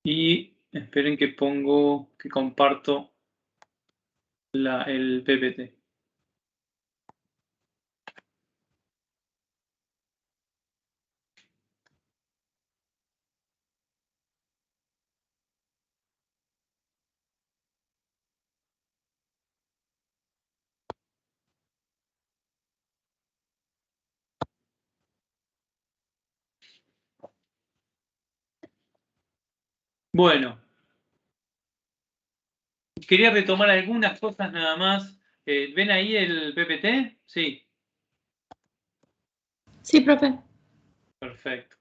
Y esperen que comparto el PPT. Bueno, quería retomar algunas cosas nada más. ¿Ven ahí el PPT? Sí. Sí, profe. Perfecto.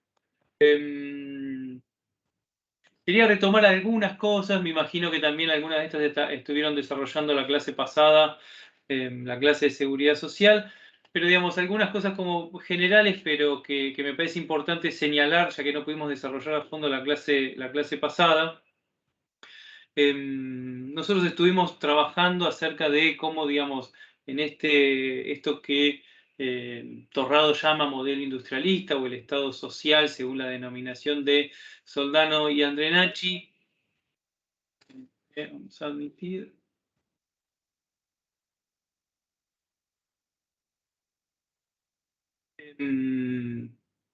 Quería retomar algunas cosas. Me imagino que también algunas de estas estuvieron desarrollando la clase pasada, la clase de seguridad social. Pero digamos, algunas cosas como generales, pero que me parece importante señalar, ya que no pudimos desarrollar a fondo la clase pasada. Nosotros estuvimos trabajando acerca de cómo, digamos, en esto que Torrado llama modelo industrialista o el Estado social, según la denominación de Soldano y Andrenacci. Vamos a admitir.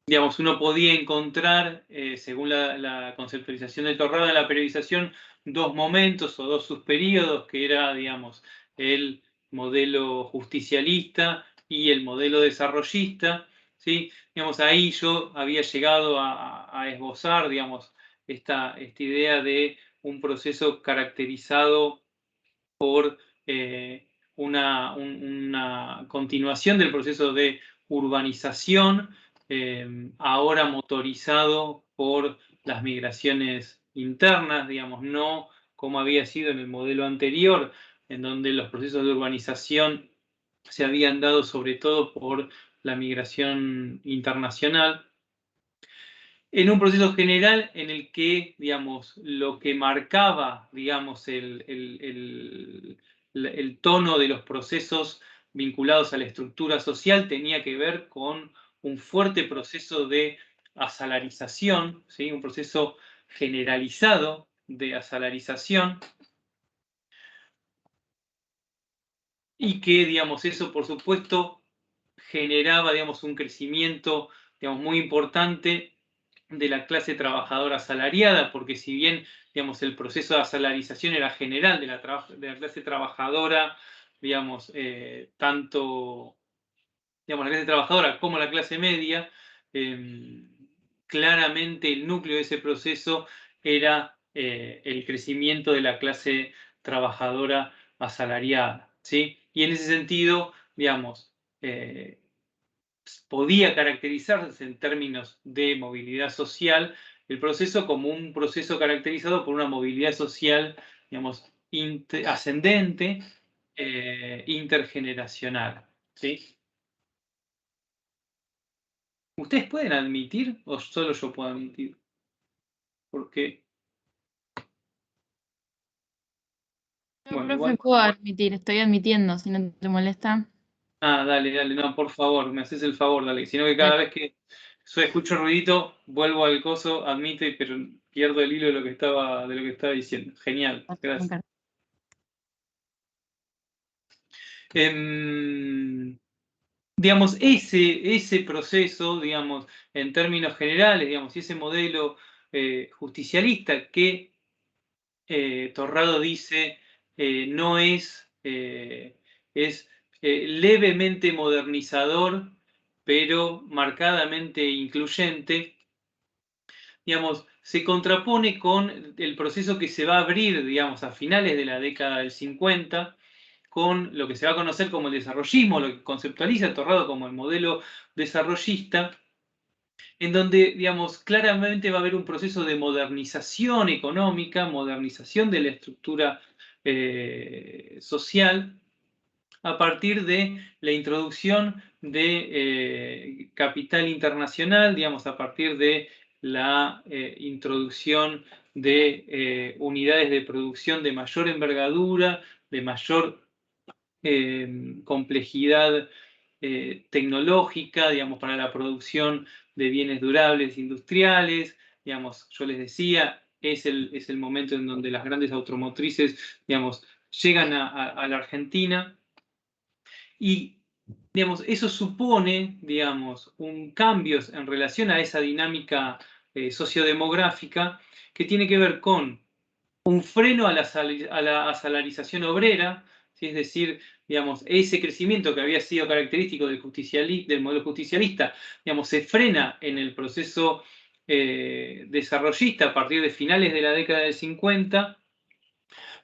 Digamos, uno podía encontrar, según la conceptualización de Torrado en la periodización, dos momentos o dos subperíodos, que era, digamos, el modelo justicialista y el modelo desarrollista, ¿sí? Digamos, ahí yo había llegado a esbozar, digamos, esta idea de un proceso caracterizado por una continuación del proceso de urbanización, ahora motorizado por las migraciones internas, digamos, no como había sido en el modelo anterior, en donde los procesos de urbanización se habían dado sobre todo por la migración internacional, en un proceso general en el que, digamos, lo que marcaba, digamos, el tono de los procesos vinculados a la estructura social tenía que ver con un fuerte proceso de asalarización, ¿sí? Un proceso generalizado de asalarización, y que, digamos, eso, por supuesto, generaba, digamos, un crecimiento, digamos, muy importante de la clase trabajadora asalariada, porque si bien, digamos, el proceso de asalarización era general de la clase trabajadora, digamos, tanto, digamos, la clase trabajadora como la clase media, claramente el núcleo de ese proceso era el crecimiento de la clase trabajadora asalariada, ¿sí? Y en ese sentido, digamos, podía caracterizarse en términos de movilidad social el proceso como un proceso caracterizado por una movilidad social, digamos, ascendente, intergeneracional, ¿sí? ¿Ustedes pueden admitir o solo yo puedo admitir? Porque, No, bueno, profe, igual. puedo admitir, estoy admitiendo, si no te molesta. Ah, dale, no, por favor, me haces el favor, dale. Sino que cada Dale. vez que yo escucho ruidito, vuelvo al coso, admito, pero pierdo el hilo de lo que estaba diciendo. Genial, gracias. Digamos, ese proceso, digamos, en términos generales, digamos, y ese modelo justicialista que Torrado dice no es levemente modernizador, pero marcadamente incluyente, digamos, se contrapone con el proceso que se va a abrir, digamos, a finales de la década del 50, con lo que se va a conocer como el desarrollismo, lo que conceptualiza Torrado como el modelo desarrollista, en donde, digamos, claramente va a haber un proceso de modernización económica, modernización de la estructura social, a partir de la introducción de capital internacional, digamos, a partir de la introducción de unidades de producción de mayor envergadura, de mayor complejidad tecnológica, digamos, para la producción de bienes durables industriales. Digamos, yo les decía, es el momento en donde las grandes automotrices, digamos, llegan a la Argentina. Y, digamos, eso supone, digamos, un cambio en relación a esa dinámica sociodemográfica que tiene que ver con un freno a la asalarización obrera, ¿sí? Es decir, digamos, ese crecimiento que había sido característico del modelo justicialista, digamos, se frena en el proceso desarrollista a partir de finales de la década del 50,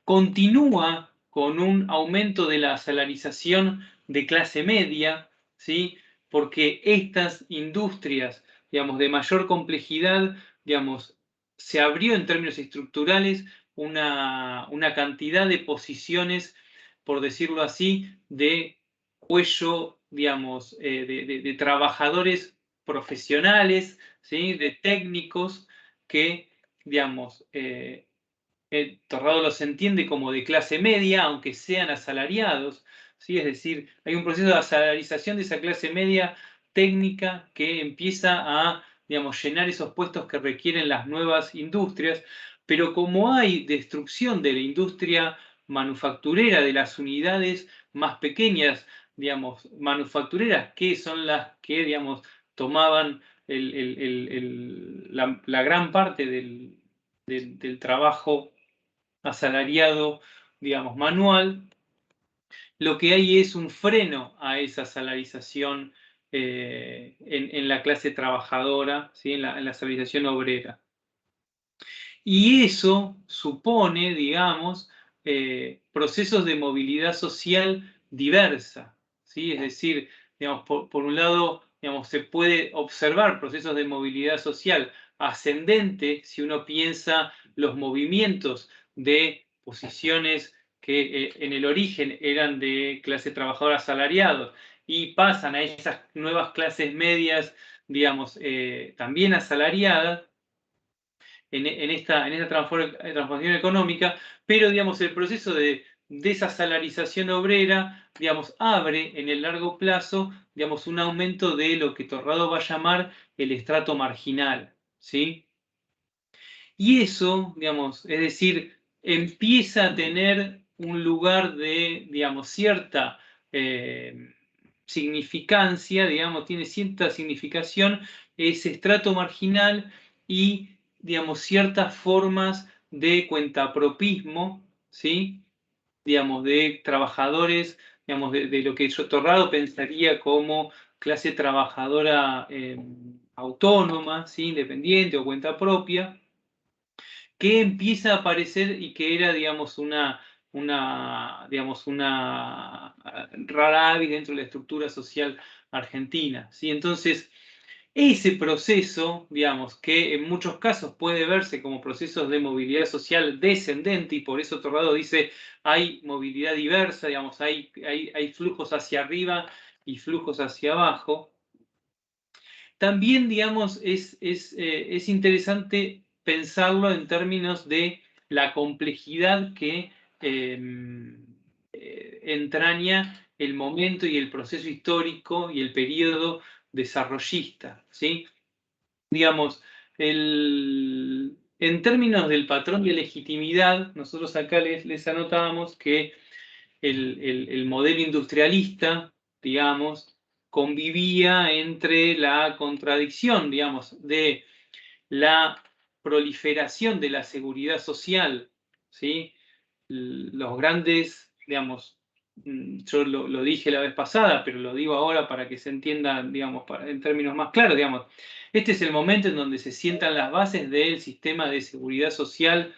continúa con un aumento de la salarización de clase media, ¿sí? Porque estas industrias, digamos, de mayor complejidad, digamos, se abrió en términos estructurales una cantidad de posiciones, por decirlo así, de cuello, digamos, de trabajadores profesionales, ¿sí? De técnicos que, digamos, Torrado los entiende como de clase media, aunque sean asalariados, ¿sí? Es decir, hay un proceso de asalarización de esa clase media técnica que empieza a, digamos, llenar esos puestos que requieren las nuevas industrias, pero como hay destrucción de la industria manufacturera, de las unidades más pequeñas, digamos, manufactureras, que son las que, digamos, tomaban la gran parte del trabajo asalariado, digamos, manual, lo que hay es un freno a esa salarización en la clase trabajadora, ¿sí? en la salarización obrera. Y eso supone, digamos, procesos de movilidad social diversa, ¿sí? Es decir, digamos, por un lado, digamos, se puede observar procesos de movilidad social ascendente si uno piensa los movimientos de posiciones que en el origen eran de clase trabajadora asalariados y pasan a esas nuevas clases medias, digamos, también asalariadas, en esta transformación económica, pero digamos, el proceso de desasalarización obrera, digamos, abre en el largo plazo, digamos, un aumento de lo que Torrado va a llamar el estrato marginal, ¿sí? Y eso, digamos, es decir, empieza a tener un lugar de, digamos, cierta significancia, digamos, tiene cierta significación ese estrato marginal y, digamos, ciertas formas de cuentapropismo, ¿sí? Digamos, de trabajadores, digamos, de lo que yo Torrado pensaría como clase trabajadora autónoma, ¿sí? Independiente o cuenta propia, que empieza a aparecer y que era, digamos, digamos, una rara avis dentro de la estructura social argentina, ¿sí? Entonces, ese proceso, digamos, que en muchos casos puede verse como procesos de movilidad social descendente, y por eso Torrado dice, hay movilidad diversa, digamos, hay flujos hacia arriba y flujos hacia abajo. También, digamos, es interesante pensarlo en términos de la complejidad que entraña el momento y el proceso histórico y el periodo desarrollista, ¿sí? Digamos, en términos del patrón de legitimidad, nosotros acá les anotábamos que el modelo industrialista, digamos, convivía entre la contradicción, digamos, de la proliferación de la seguridad social, ¿sí? Los grandes, digamos, yo lo dije la vez pasada, pero lo digo ahora para que se entienda, digamos, en términos más claros, digamos, este es el momento en donde se sientan las bases del sistema de seguridad social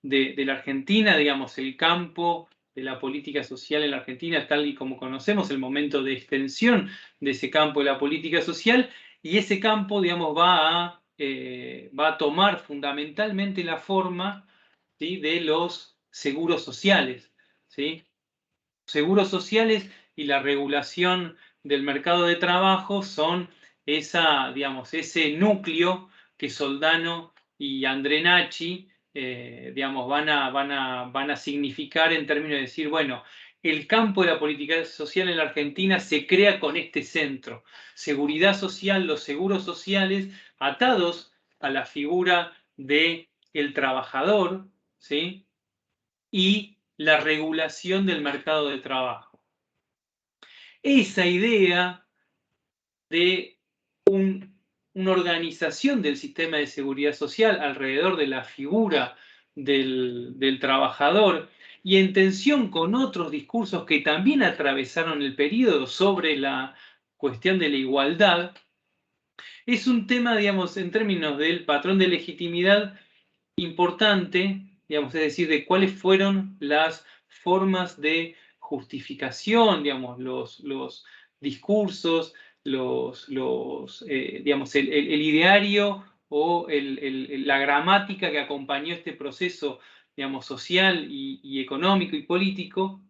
de la Argentina, digamos, el campo de la política social en la Argentina, tal y como conocemos, el momento de extensión de ese campo de la política social, y ese campo, digamos, va a tomar fundamentalmente la forma, ¿sí? de los seguros sociales, ¿sí? Seguros sociales y la regulación del mercado de trabajo son digamos, ese núcleo que Soldano y Andrenacci, digamos, van a significar en términos de decir, bueno, el campo de la política social en la Argentina se crea con este centro, seguridad social, los seguros sociales atados a la figura de el trabajador, ¿sí? Y la regulación del mercado de trabajo. Esa idea de una organización del sistema de seguridad social alrededor de la figura del trabajador y en tensión con otros discursos que también atravesaron el periodo sobre la cuestión de la igualdad, es un tema, digamos, en términos del patrón de legitimidad importante, digamos, es decir, de cuáles fueron las formas de justificación, digamos, los discursos, digamos, el ideario o la gramática que acompañó este proceso, digamos, social y económico y político,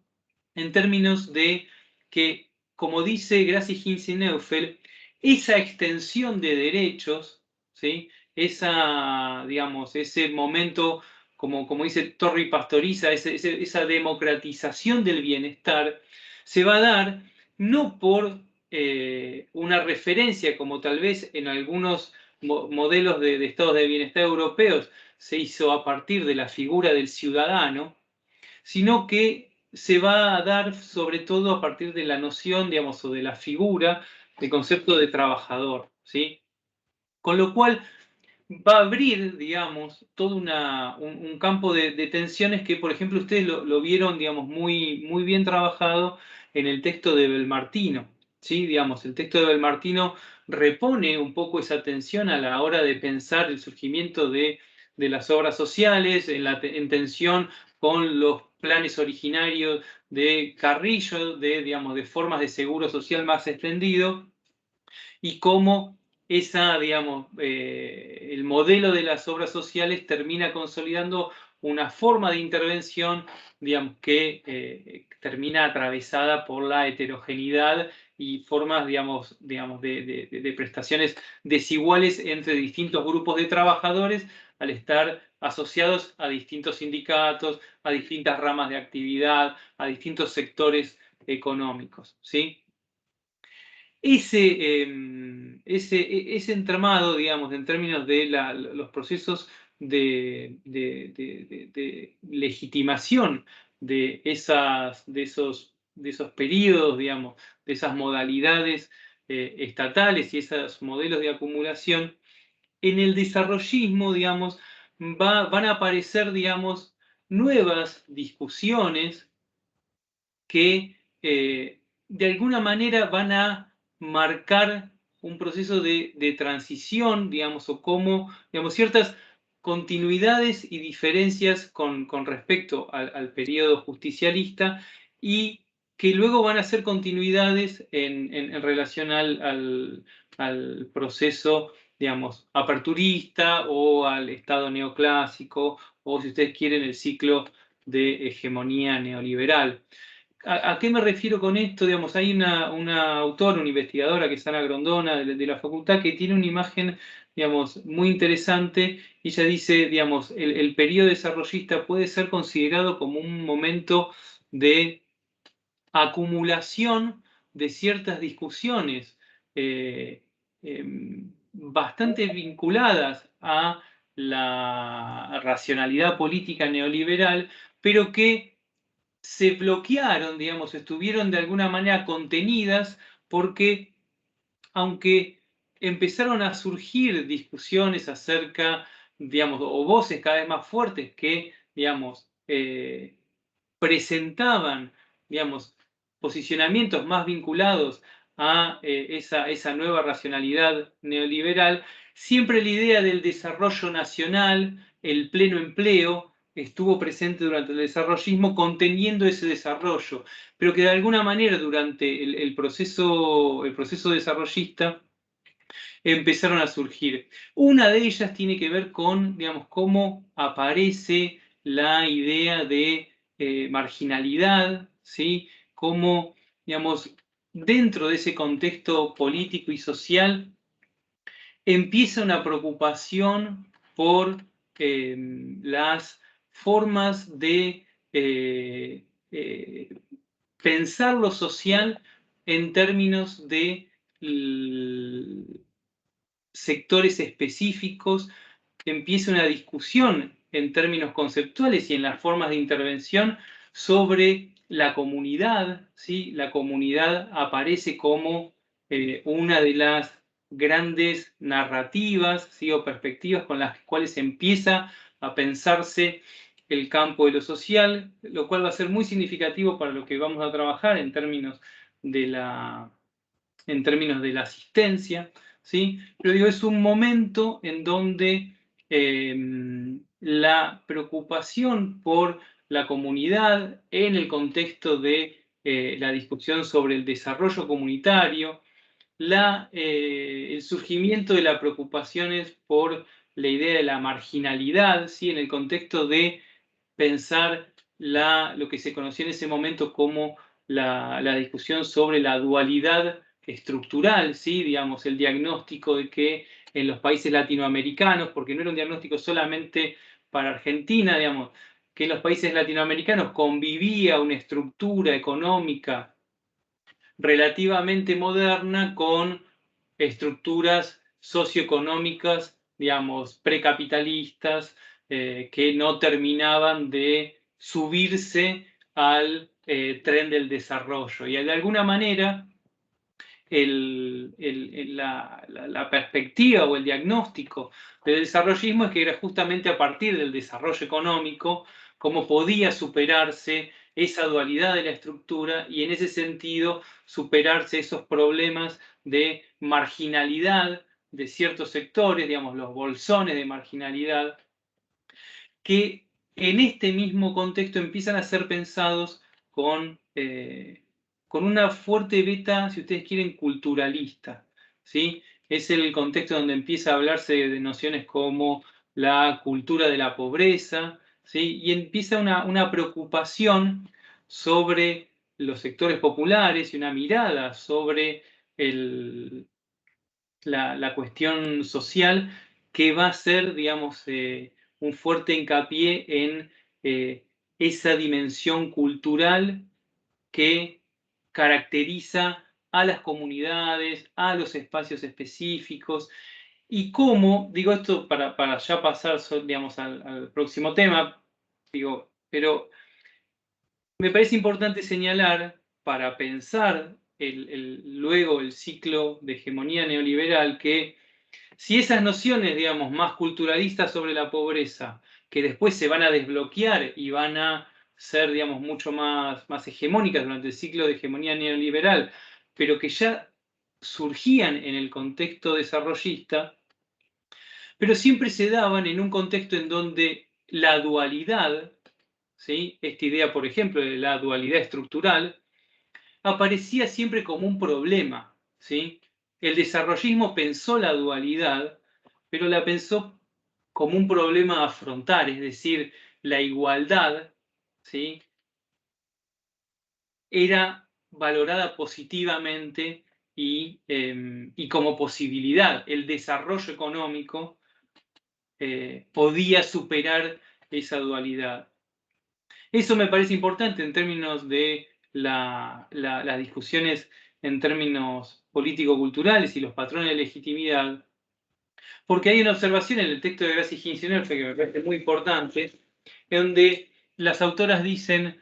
en términos de que, como dice Gracie Hinze-Neufeld, esa extensión de derechos, ¿sí? Digamos, ese momento, como dice Torri Pastoriza, esa democratización del bienestar, se va a dar no por una referencia, como tal vez en algunos modelos de estados de bienestar europeos se hizo a partir de la figura del ciudadano, sino que se va a dar sobre todo a partir de la noción, digamos, o de la figura, del concepto de trabajador, ¿sí? Con lo cual va a abrir, digamos, todo un campo de tensiones que, por ejemplo, ustedes lo vieron, digamos, muy bien trabajado en el texto de Belmartino, ¿sí? Digamos, el texto de Belmartino repone un poco esa tensión a la hora de pensar el surgimiento de las obras sociales, en tensión con los planes originarios de Carrillo, digamos, de formas de seguro social más extendido, y cómo digamos, el modelo de las obras sociales termina consolidando una forma de intervención, digamos, que termina atravesada por la heterogeneidad y formas, digamos de prestaciones desiguales entre distintos grupos de trabajadores al estar asociados a distintos sindicatos, a distintas ramas de actividad, a distintos sectores económicos, ¿sí? Ese entramado, digamos, en términos de los procesos de legitimación de esos periodos, digamos, de esas modalidades estatales y esos modelos de acumulación, en el desarrollismo, digamos, van a aparecer, digamos, nuevas discusiones que de alguna manera van a marcar un proceso de transición, digamos, o cómo, digamos, ciertas continuidades y diferencias con respecto al periodo justicialista y que luego van a ser continuidades en relación al proceso, digamos, aperturista o al Estado neoclásico o, si ustedes quieren, el ciclo de hegemonía neoliberal. ¿A qué me refiero con esto? Digamos, hay una autora, una investigadora, que es Ana Grondona, de la facultad, que tiene una imagen, digamos, muy interesante. Ella dice, digamos, el periodo desarrollista puede ser considerado como un momento de acumulación de ciertas discusiones bastante vinculadas a la racionalidad política neoliberal, pero que se bloquearon, digamos, estuvieron de alguna manera contenidas porque, aunque empezaron a surgir discusiones acerca, digamos, o voces cada vez más fuertes que, digamos, presentaban, digamos, posicionamientos más vinculados a esa nueva racionalidad neoliberal, siempre la idea del desarrollo nacional, el pleno empleo, estuvo presente durante el desarrollismo, conteniendo ese desarrollo, pero que de alguna manera durante el proceso desarrollista empezaron a surgir. Una de ellas tiene que ver con, digamos, cómo aparece la idea de marginalidad, ¿sí? Cómo, digamos, dentro de ese contexto político y social empieza una preocupación por las formas de pensar lo social en términos de sectores específicos empieza una discusión en términos conceptuales y en las formas de intervención sobre la comunidad, ¿sí? La comunidad aparece como una de las grandes narrativas, ¿sí? O perspectivas con las cuales empieza a pensarse el campo de lo social, lo cual va a ser muy significativo para lo que vamos a trabajar en términos de la asistencia, ¿sí? Pero digo, es un momento en donde la preocupación por la comunidad en el contexto de la discusión sobre el desarrollo comunitario, el surgimiento de las preocupaciones por la idea de la marginalidad, ¿sí? En el contexto de pensar lo que se conoció en ese momento como la discusión sobre la dualidad estructural, ¿sí? Digamos, el diagnóstico de que en los países latinoamericanos, porque no era un diagnóstico solamente para Argentina, digamos, que en los países latinoamericanos convivía una estructura económica relativamente moderna con estructuras socioeconómicas, digamos, precapitalistas, que no terminaban de subirse al tren del desarrollo. Y de alguna manera, la perspectiva o el diagnóstico del desarrollismo es que era justamente a partir del desarrollo económico cómo podía superarse esa dualidad de la estructura y en ese sentido superarse esos problemas de marginalidad de ciertos sectores, digamos, los bolsones de marginalidad, que en este mismo contexto empiezan a ser pensados con una fuerte beta, si ustedes quieren, culturalista, ¿sí? Es el contexto donde empieza a hablarse de nociones como la cultura de la pobreza, ¿sí? Y empieza una preocupación sobre los sectores populares y una mirada sobre la cuestión social que va a ser, digamos, un fuerte hincapié en esa dimensión cultural que caracteriza a las comunidades, a los espacios específicos, y cómo, digo esto para ya pasar, digamos, al próximo tema, digo, pero me parece importante señalar para pensar luego el ciclo de hegemonía neoliberal que si esas nociones, digamos, más culturalistas sobre la pobreza, que después se van a desbloquear y van a ser, digamos, mucho más hegemónicas durante el ciclo de hegemonía neoliberal, pero que ya surgían en el contexto desarrollista, pero siempre se daban en un contexto en donde la dualidad, ¿sí? Esta idea, por ejemplo, de la dualidad estructural, aparecía siempre como un problema, ¿sí? El desarrollismo pensó la dualidad, pero la pensó como un problema a afrontar, es decir, la igualdad, ¿sí? Era valorada positivamente y como posibilidad. El desarrollo económico podía superar esa dualidad. Eso me parece importante en términos de las discusiones en términos político-culturales y los patrones de legitimidad, porque hay una observación en el texto de Gracie Hinz-Nerfe que me parece muy importante, en donde las autoras dicen,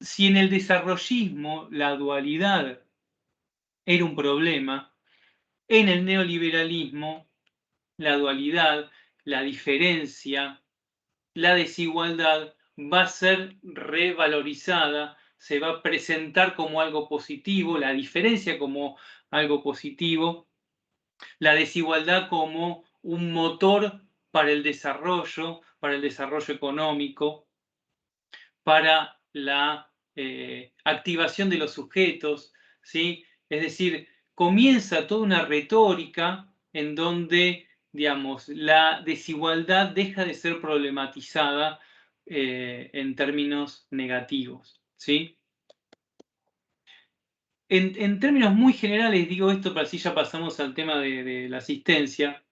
si en el desarrollismo la dualidad era un problema, en el neoliberalismo la dualidad, la diferencia, la desigualdad va a ser revalorizada, se va a presentar como algo positivo, la diferencia como algo positivo, la desigualdad como un motor para el desarrollo económico, para la activación de los sujetos, ¿sí? Es decir, comienza toda una retórica en donde, digamos, la desigualdad deja de ser problematizada en términos negativos, ¿sí? En términos muy generales, digo esto para así ya pasamos al tema de la asistencia,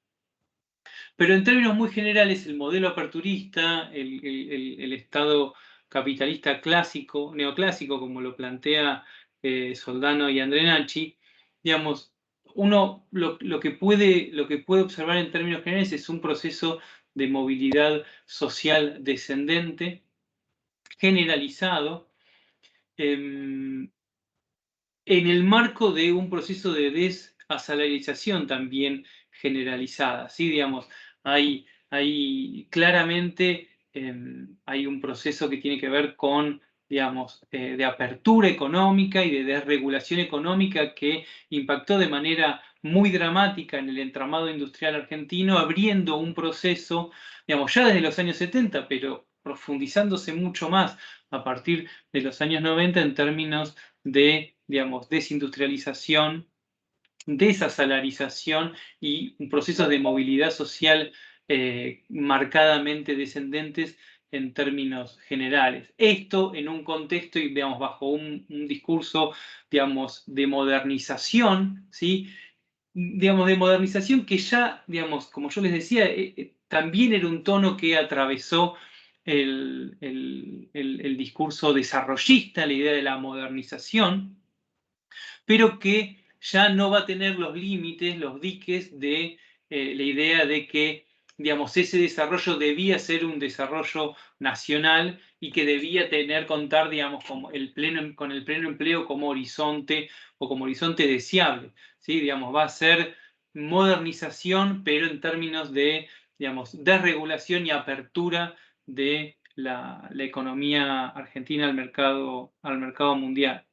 pero en términos muy generales, el modelo aperturista, el Estado capitalista clásico, neoclásico, como lo plantea Soldano y Andrenacci, digamos, uno lo que puede observar en términos generales es un proceso de movilidad social descendente, generalizado, en el marco de un proceso de desasalarización también generalizada, ¿sí? Digamos, hay claramente hay un proceso que tiene que ver con, digamos, de apertura económica y de desregulación económica que impactó de manera muy dramática en el entramado industrial argentino, abriendo un proceso, digamos, ya desde los años 70, pero profundizándose mucho más a partir de los años 90 en términos de, digamos, desindustrialización, desasalarización y procesos de movilidad social marcadamente descendentes en términos generales. Esto en un contexto y, digamos, bajo un discurso, digamos, de modernización, ¿sí? Digamos, de modernización que ya, digamos, como yo les decía, también era un tono que atravesó el discurso desarrollista, la idea de la modernización, pero que ya no va a tener los límites, los diques de la idea de que, digamos, ese desarrollo debía ser un desarrollo nacional y que debía contar, digamos, con el pleno empleo como horizonte o como horizonte deseable, ¿sí? Digamos, va a ser modernización, pero en términos de, digamos, desregulación y apertura de la economía argentina al mercado mundial.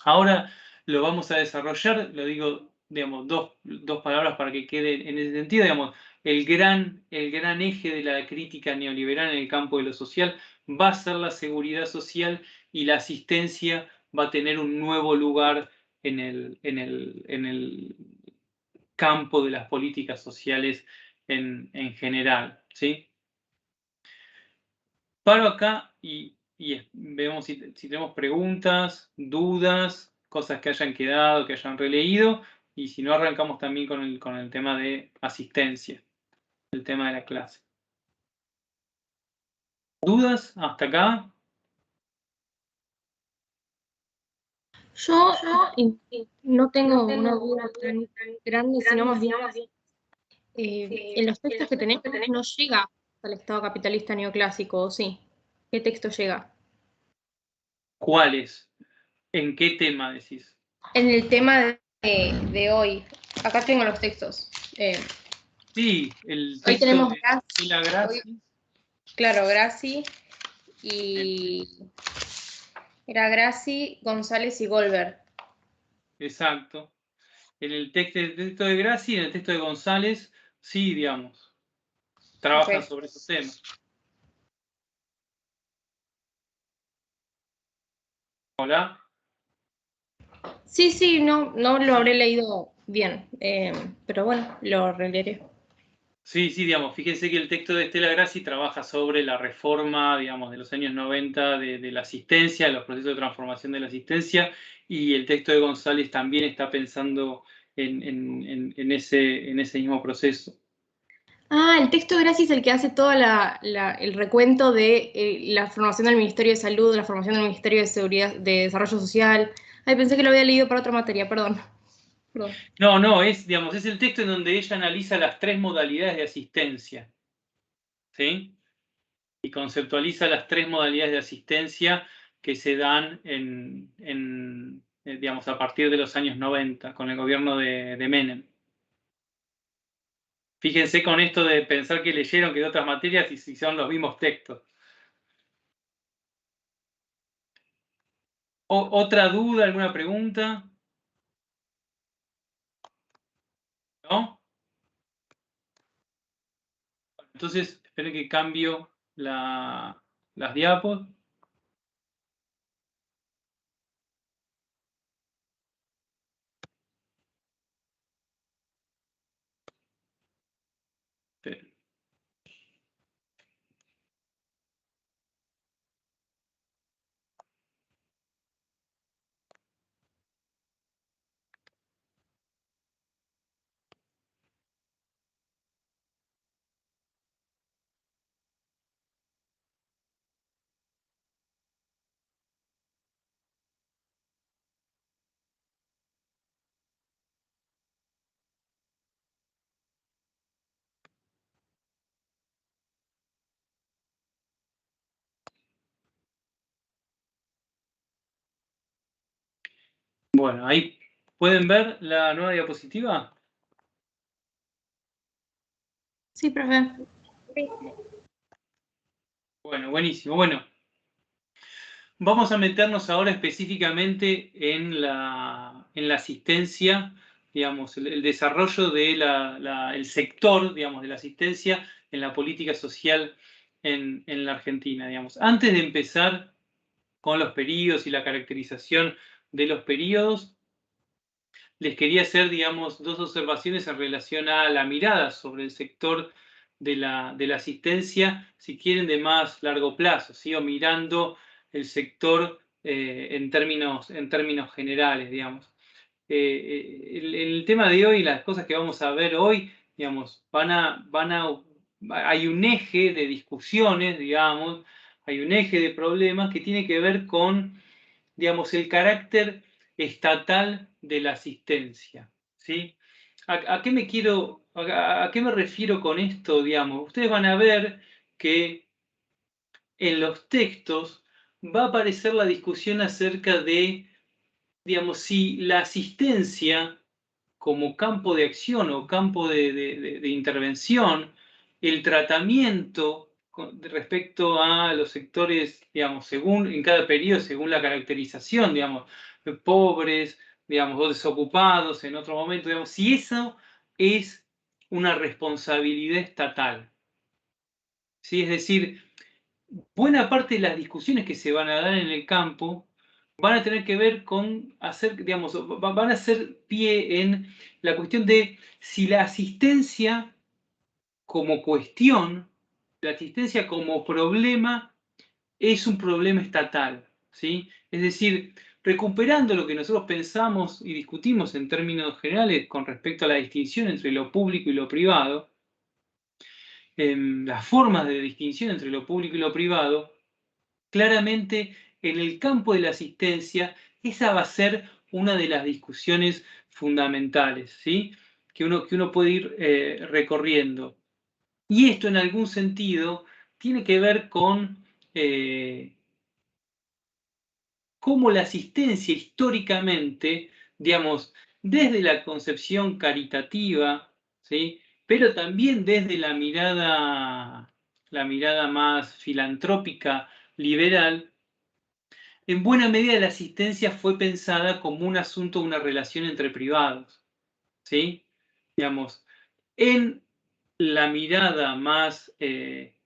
Ahora lo vamos a desarrollar, lo digo, digamos, dos palabras para que quede en ese sentido, digamos, el gran eje de la crítica neoliberal en el campo de lo social va a ser la seguridad social y la asistencia va a tener un nuevo lugar en el campo de las políticas sociales en general, ¿sí? Paro acá y vemos si tenemos preguntas, dudas, cosas que hayan quedado, que hayan releído, y si no, arrancamos también con el tema de asistencia, el tema de la clase. ¿Dudas hasta acá? Yo no tengo una duda tan grande, sino más bien en los textos que tenemos no llega al Estado capitalista neoclásico, ¿o sí? ¿Qué texto llega? ¿Cuáles? ¿En qué tema decís? En el tema de hoy, acá tengo los textos. Sí, el Hoy texto tenemos de Grassi, la Grassi. claro, Grassi, y era Grassi, González y Goldberg. Exacto. En el texto de Grassi y en el texto de González, sí, digamos, trabajan Okay. sobre esos temas. Hola. Sí, no lo habré leído bien, pero bueno, lo releeré. Sí, digamos, fíjense que el texto de Estela Grassi trabaja sobre la reforma, digamos, de los años 90 de la asistencia, los procesos de transformación de la asistencia, y el texto de González también está pensando en ese mismo proceso. Ah, el texto de Graci es el que hace todo el recuento de la formación del Ministerio de Salud, la formación del Ministerio de Seguridad, de Desarrollo Social. Ay, pensé que lo había leído para otra materia, perdón. No, digamos, es el texto en donde ella analiza las tres modalidades de asistencia, ¿sí? Y conceptualiza las tres modalidades de asistencia que se dan digamos, a partir de los años 90, con el gobierno de Menem. Fíjense con esto de pensar que leyeron que de otras materias y si son los mismos textos. ¿Otra duda, alguna pregunta? ¿No? Entonces, esperen que cambio las diapos. Esperen. Bueno, ahí pueden ver la nueva diapositiva. Sí, profe. Bueno, buenísimo. Bueno, vamos a meternos ahora específicamente en la asistencia, digamos, el desarrollo del sector, digamos, de la asistencia en la política social en la Argentina, digamos. Antes de empezar con los periodos y la caracterización de los periodos, les quería hacer, digamos, dos observaciones en relación a la mirada sobre el sector de la asistencia, si quieren, de más largo plazo, ¿sí? O mirando el sector en términos generales, digamos. El tema de hoy, las cosas que vamos a ver hoy, digamos, hay un eje de discusiones, digamos, hay un eje de problemas que tiene que ver con, digamos, el carácter estatal de la asistencia, ¿sí? ¿A qué me refiero con esto, digamos? Ustedes van a ver que en los textos va a aparecer la discusión acerca de, digamos, si la asistencia como campo de acción o campo de intervención, el tratamiento respecto a los sectores, digamos, según en cada periodo, según la caracterización, digamos, pobres, digamos, o desocupados en otro momento, digamos, si eso es una responsabilidad estatal. ¿Sí? Es decir, buena parte de las discusiones que se van a dar en el campo van a tener que ver con hacer, digamos, van a hacer pie en la cuestión de si la asistencia como cuestión, la asistencia como problema, es un problema estatal, ¿sí? Es decir, recuperando lo que nosotros pensamos y discutimos en términos generales con respecto a la distinción entre lo público y lo privado, las formas de distinción entre lo público y lo privado, claramente en el campo de la asistencia, esa va a ser una de las discusiones fundamentales, ¿sí? que uno puede ir recorriendo. Y esto en algún sentido tiene que ver con cómo la asistencia históricamente, digamos, desde la concepción caritativa, ¿sí? Pero también desde la mirada más filantrópica, liberal, en buena medida la asistencia fue pensada como un asunto, una relación entre privados, ¿sí? Digamos, en la mirada más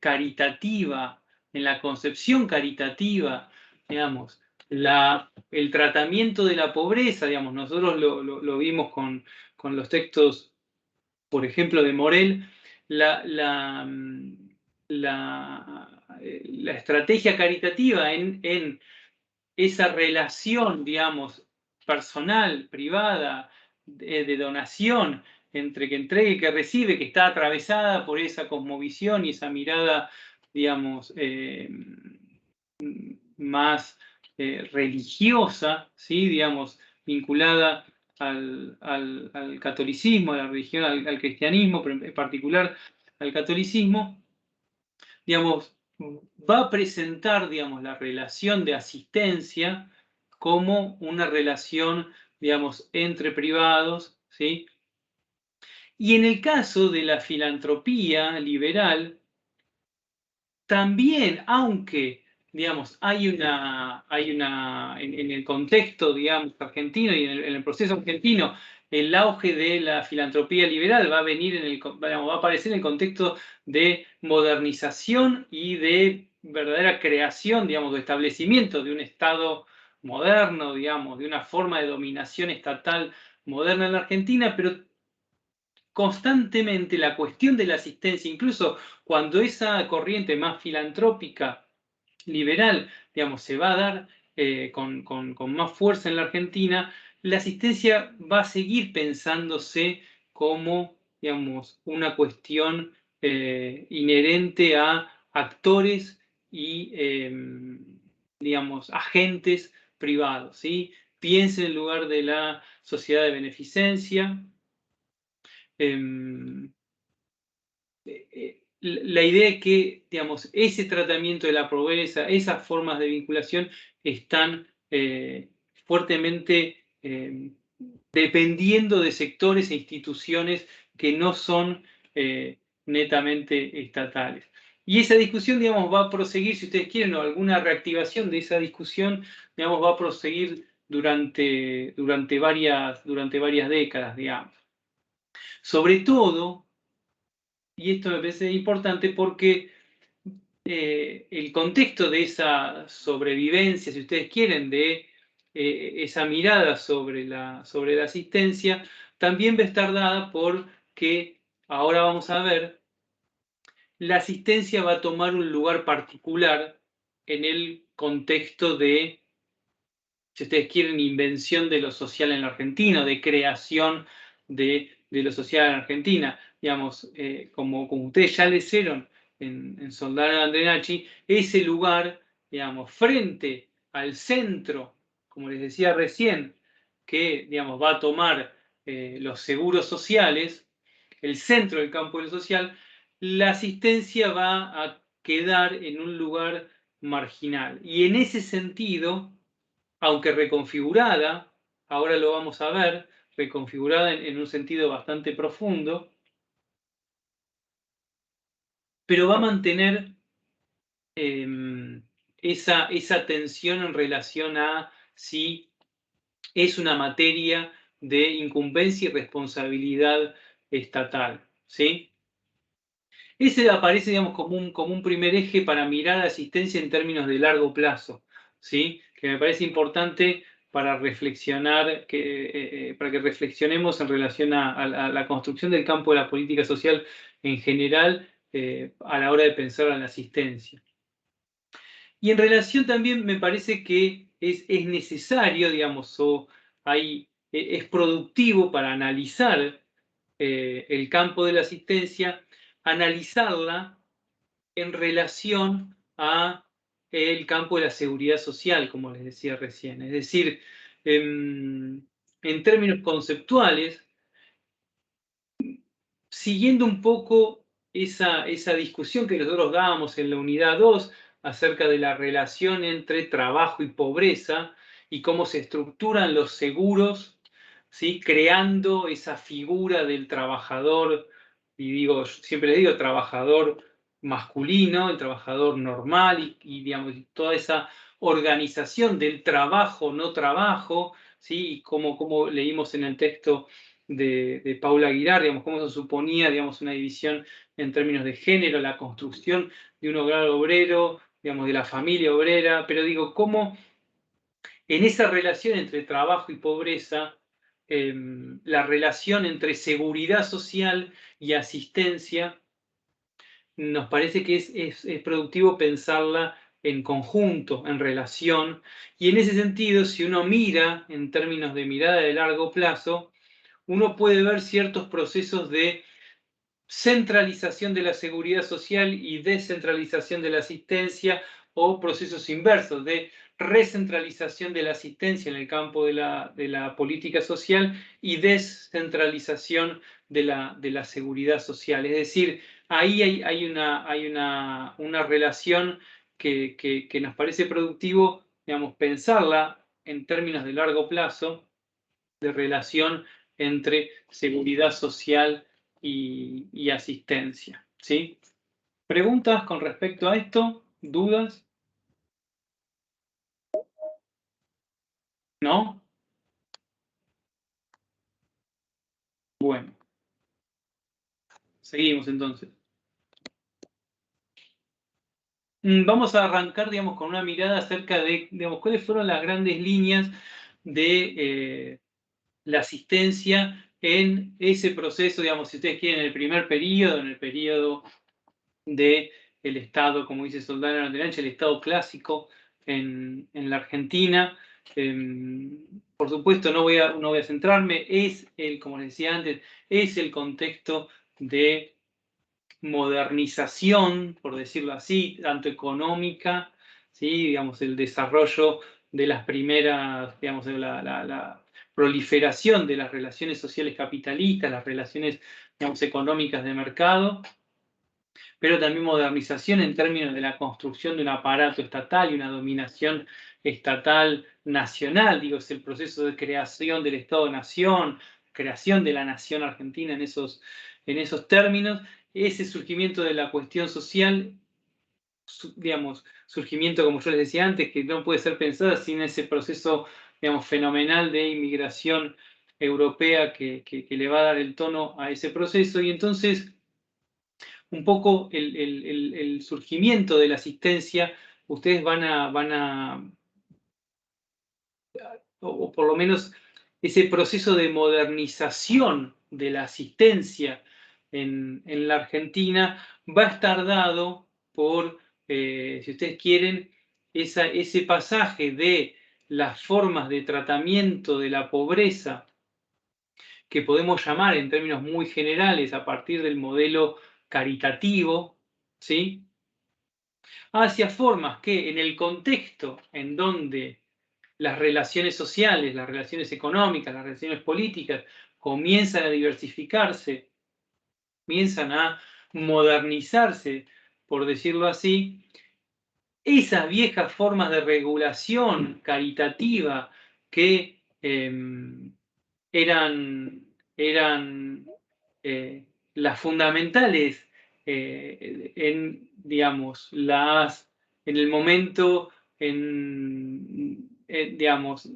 caritativa, en la concepción caritativa, digamos, el tratamiento de la pobreza, digamos, nosotros lo vimos con los textos, por ejemplo, de Morel, la estrategia caritativa en esa relación, digamos, personal, privada, de donación, entre que entrega y que recibe, que está atravesada por esa cosmovisión y esa mirada, digamos, más religiosa, ¿sí? Digamos, vinculada al catolicismo, a la religión, al cristianismo, pero en particular al catolicismo, digamos, va a presentar, digamos, la relación de asistencia como una relación, digamos, entre privados, ¿sí? Y en el caso de la filantropía liberal, también, aunque, digamos, hay una en el contexto, digamos, argentino y en el proceso argentino, el auge de la filantropía liberal va a venir va a aparecer en el contexto de modernización y de verdadera creación, digamos, de establecimiento de un Estado moderno, digamos, de una forma de dominación estatal moderna en la Argentina, pero constantemente la cuestión de la asistencia, incluso cuando esa corriente más filantrópica, liberal, digamos, se va a dar con más fuerza en la Argentina, la asistencia va a seguir pensándose como, digamos, una cuestión inherente a actores y, digamos, agentes privados, ¿sí? Piensen en el lugar de la sociedad de beneficencia. La idea es que, digamos, ese tratamiento de la pobreza, esas formas de vinculación están fuertemente dependiendo de sectores e instituciones que no son netamente estatales. Y esa discusión, digamos, va a proseguir, si ustedes quieren, o alguna reactivación de esa discusión, digamos, va a proseguir durante varias décadas, digamos. Sobre todo, y esto me parece importante porque el contexto de esa sobrevivencia, si ustedes quieren, de esa mirada sobre la asistencia, también va a estar dada por que, ahora vamos a ver, la asistencia va a tomar un lugar particular en el contexto de, si ustedes quieren, invención de lo social en la Argentina, de creación de lo social en Argentina. Digamos, como ustedes ya leyeron en Soldano Andrenacci, ese lugar, digamos, frente al centro, como les decía recién, que, digamos, va a tomar los seguros sociales, el centro del campo de lo social, la asistencia va a quedar en un lugar marginal. Y en ese sentido, aunque reconfigurada, ahora lo vamos a ver, reconfigurada en un sentido bastante profundo, pero va a mantener esa tensión en relación a si es una materia de incumbencia y responsabilidad estatal, ¿sí? Ese aparece, digamos, como un primer eje para mirar la asistencia en términos de largo plazo, ¿sí? Que me parece importante para reflexionar, para que reflexionemos en relación a la construcción del campo de la política social en general a la hora de pensar en la asistencia. Y en relación también me parece que es necesario, digamos, es productivo para analizar el campo de la asistencia, analizarla en relación a el campo de la seguridad social, como les decía recién. Es decir, en términos conceptuales, siguiendo un poco esa discusión que nosotros dábamos en la unidad 2 acerca de la relación entre trabajo y pobreza y cómo se estructuran los seguros, ¿sí? Creando esa figura del trabajador, y digo, siempre les digo, trabajador masculino, el trabajador normal digamos, toda esa organización del trabajo, no trabajo, ¿sí? Y como leímos en el texto de Paula Aguilar, digamos, cómo se suponía, digamos, una división en términos de género, la construcción de un hogar obrero, digamos, de la familia obrera, pero digo, cómo en esa relación entre trabajo y pobreza, la relación entre seguridad social y asistencia, nos parece que es productivo pensarla en conjunto, en relación, y en ese sentido, si uno mira en términos de mirada de largo plazo, uno puede ver ciertos procesos de centralización de la seguridad social y descentralización de la asistencia, o procesos inversos de recentralización de la asistencia en el campo de la política social y descentralización de la seguridad social. Es decir, ahí hay una relación que nos parece productivo, digamos, pensarla en términos de largo plazo, de relación entre seguridad social y asistencia, ¿sí? ¿Preguntas con respecto a esto? ¿Dudas? ¿No? Bueno, seguimos entonces. Vamos a arrancar, digamos, con una mirada acerca de, digamos, cuáles fueron las grandes líneas de la asistencia en ese proceso, digamos, si ustedes quieren, en el primer periodo, en el periodo del Estado, como dice Soldano Andrenacci, el Estado clásico en la Argentina. Por supuesto, no voy a centrarme, como les decía antes, es el contexto de modernización, por decirlo así, tanto económica, ¿sí? Digamos, el desarrollo de las primeras, digamos, de la proliferación de las relaciones sociales capitalistas, las relaciones, digamos, económicas de mercado, pero también modernización en términos de la construcción de un aparato estatal y una dominación estatal nacional, digo, es el proceso de creación del Estado-Nación, creación de la nación argentina en esos términos, ese surgimiento de la cuestión social, digamos, surgimiento, como yo les decía antes, que no puede ser pensada sin ese proceso, digamos, fenomenal de inmigración europea que le va a dar el tono a ese proceso. Y entonces, un poco el surgimiento de la asistencia, ustedes van a, o por lo menos ese proceso de modernización de la asistencia en la Argentina va a estar dado por, si ustedes quieren, ese pasaje de las formas de tratamiento de la pobreza que podemos llamar en términos muy generales a partir del modelo caritativo, ¿sí? Hacia formas que en el contexto en donde las relaciones sociales, las relaciones económicas, las relaciones políticas comienzan a diversificarse, comienzan a modernizarse, por decirlo así, esas viejas formas de regulación caritativa que eran las fundamentales digamos, en el momento, digamos,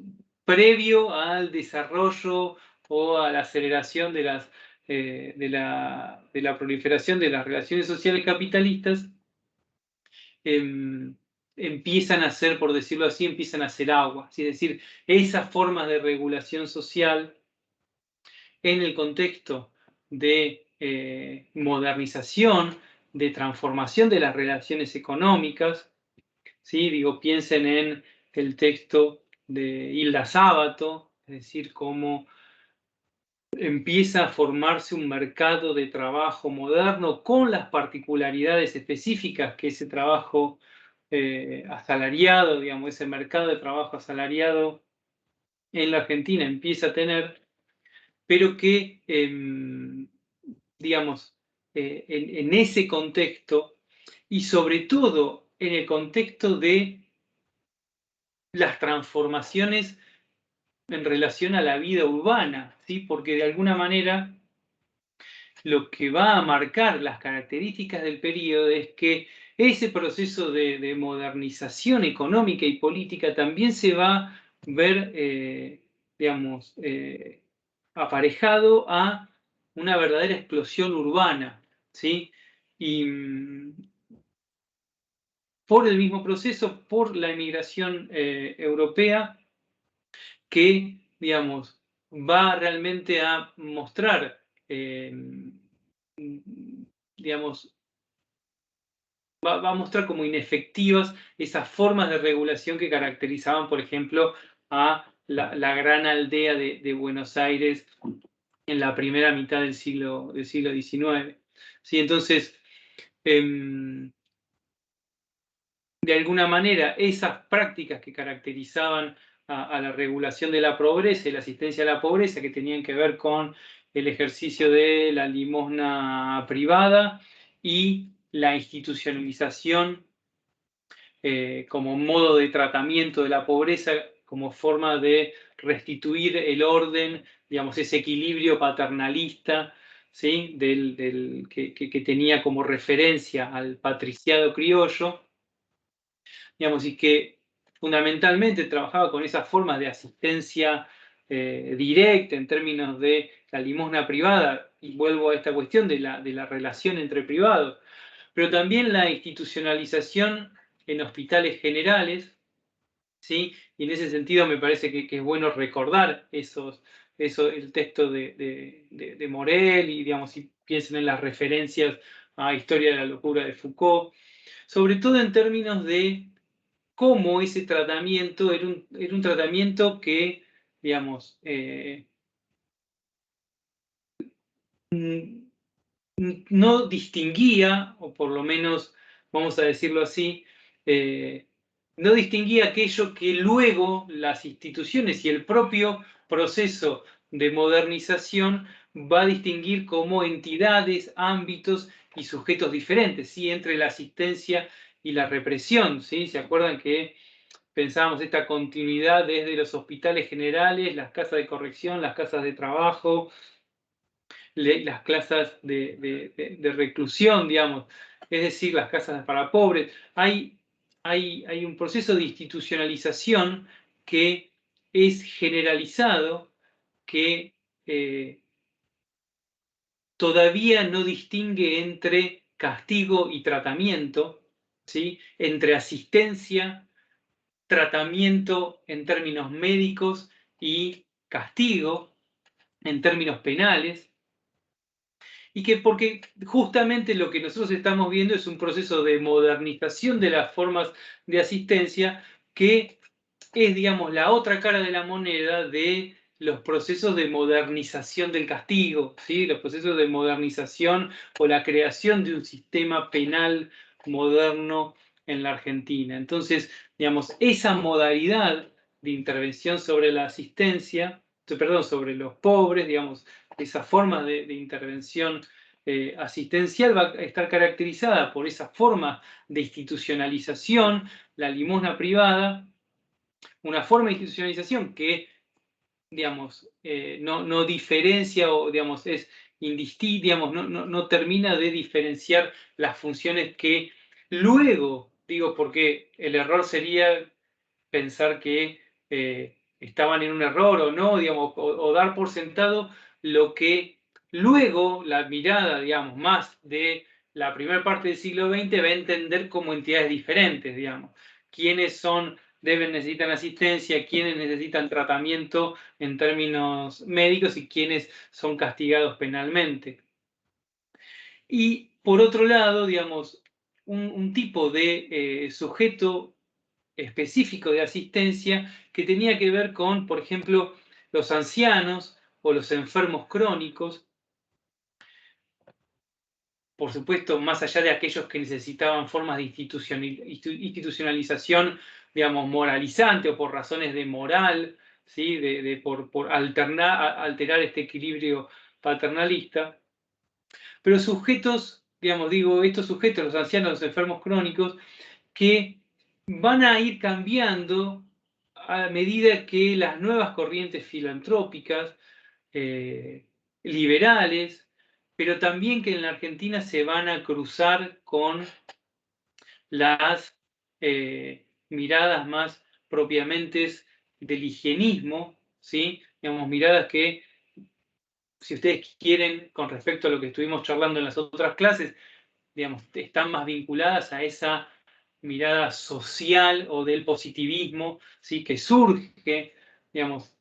previo al desarrollo o a la aceleración de la proliferación de las relaciones sociales capitalistas, empiezan a ser, por decirlo así, empiezan a hacer agua. Es decir, esas formas de regulación social en el contexto de modernización, de transformación de las relaciones económicas, ¿sí? Digo, piensen en el texto de Hilda Sábato, es decir, cómo empieza a formarse un mercado de trabajo moderno con las particularidades específicas que ese trabajo asalariado, digamos, ese mercado de trabajo asalariado en la Argentina empieza a tener, pero que, digamos, en ese contexto y sobre todo en el contexto de las transformaciones en relación a la vida urbana, ¿sí? Porque de alguna manera lo que va a marcar las características del periodo es que ese proceso de modernización económica y política también se va a ver, digamos, aparejado a una verdadera explosión urbana, ¿sí? Y por el mismo proceso, por la emigración europea, que, digamos, va realmente a mostrar, digamos, va a mostrar como inefectivas esas formas de regulación que caracterizaban, por ejemplo, a la gran aldea de Buenos Aires en la primera mitad del siglo XIX. ¿Sí? Entonces, de alguna manera, esas prácticas que caracterizaban a la regulación de la pobreza y la asistencia a la pobreza, que tenían que ver con el ejercicio de la limosna privada y la institucionalización como modo de tratamiento de la pobreza, como forma de restituir el orden, digamos, ese equilibrio paternalista, ¿sí? Que tenía como referencia al patriciado criollo, digamos, y que fundamentalmente trabajaba con esas formas de asistencia directa en términos de la limosna privada, y vuelvo a esta cuestión de la relación entre privados, pero también la institucionalización en hospitales generales, ¿sí? Y en ese sentido me parece que es bueno recordar el texto de Morel, y digamos, si piensen en las referencias a Historia de la Locura de Foucault, sobre todo en términos de cómo ese tratamiento era un tratamiento que, digamos, no distinguía, o por lo menos, vamos a decirlo así, no distinguía aquello que luego las instituciones y el propio proceso de modernización va a distinguir como entidades, ámbitos y sujetos diferentes, ¿sí? Entre la asistencia y la represión, ¿sí? ¿Se acuerdan que pensábamos esta continuidad desde los hospitales generales, las casas de corrección, las casas de trabajo, las casas de reclusión, digamos, es decir, las casas para pobres. Hay un proceso de institucionalización que es generalizado, que todavía no distingue entre castigo y tratamiento, ¿sí? Entre asistencia, tratamiento en términos médicos y castigo en términos penales. Y que porque justamente lo que nosotros estamos viendo es un proceso de modernización de las formas de asistencia que es, digamos, la otra cara de la moneda de los procesos de modernización del castigo, ¿sí? Los procesos de modernización o la creación de un sistema penal moderno en la Argentina. Entonces, digamos, esa modalidad de intervención sobre la asistencia, perdón, sobre los pobres, digamos, esa forma de intervención asistencial va a estar caracterizada por esa forma de institucionalización, la limosna privada, una forma de institucionalización que, digamos, no diferencia o, digamos, es indistinta, digamos, no termina de diferenciar las funciones que luego, digo, porque el error sería pensar que estaban en un error o no, digamos, o dar por sentado lo que luego la mirada, digamos, más de la primera parte del siglo XX va a entender como entidades diferentes, digamos. Quiénes necesitan asistencia, quiénes necesitan tratamiento en términos médicos y quiénes son castigados penalmente. Y por otro lado, digamos, un tipo de sujeto específico de asistencia que tenía que ver con, por ejemplo, los ancianos o los enfermos crónicos, por supuesto, más allá de aquellos que necesitaban formas de institucionalización, digamos, moralizante o por razones de moral, ¿sí? por alterar este equilibrio paternalista, pero sujetos, digamos, digo, estos sujetos, los ancianos, los enfermos crónicos, que van a ir cambiando a medida que las nuevas corrientes filantrópicas, liberales, pero también que en la Argentina se van a cruzar con las miradas más propiamente del higienismo, ¿sí? Digamos, miradas que, si ustedes quieren, con respecto a lo que estuvimos charlando en las otras clases, digamos, están más vinculadas a esa mirada social o del positivismo, ¿sí? Que surge, digamos,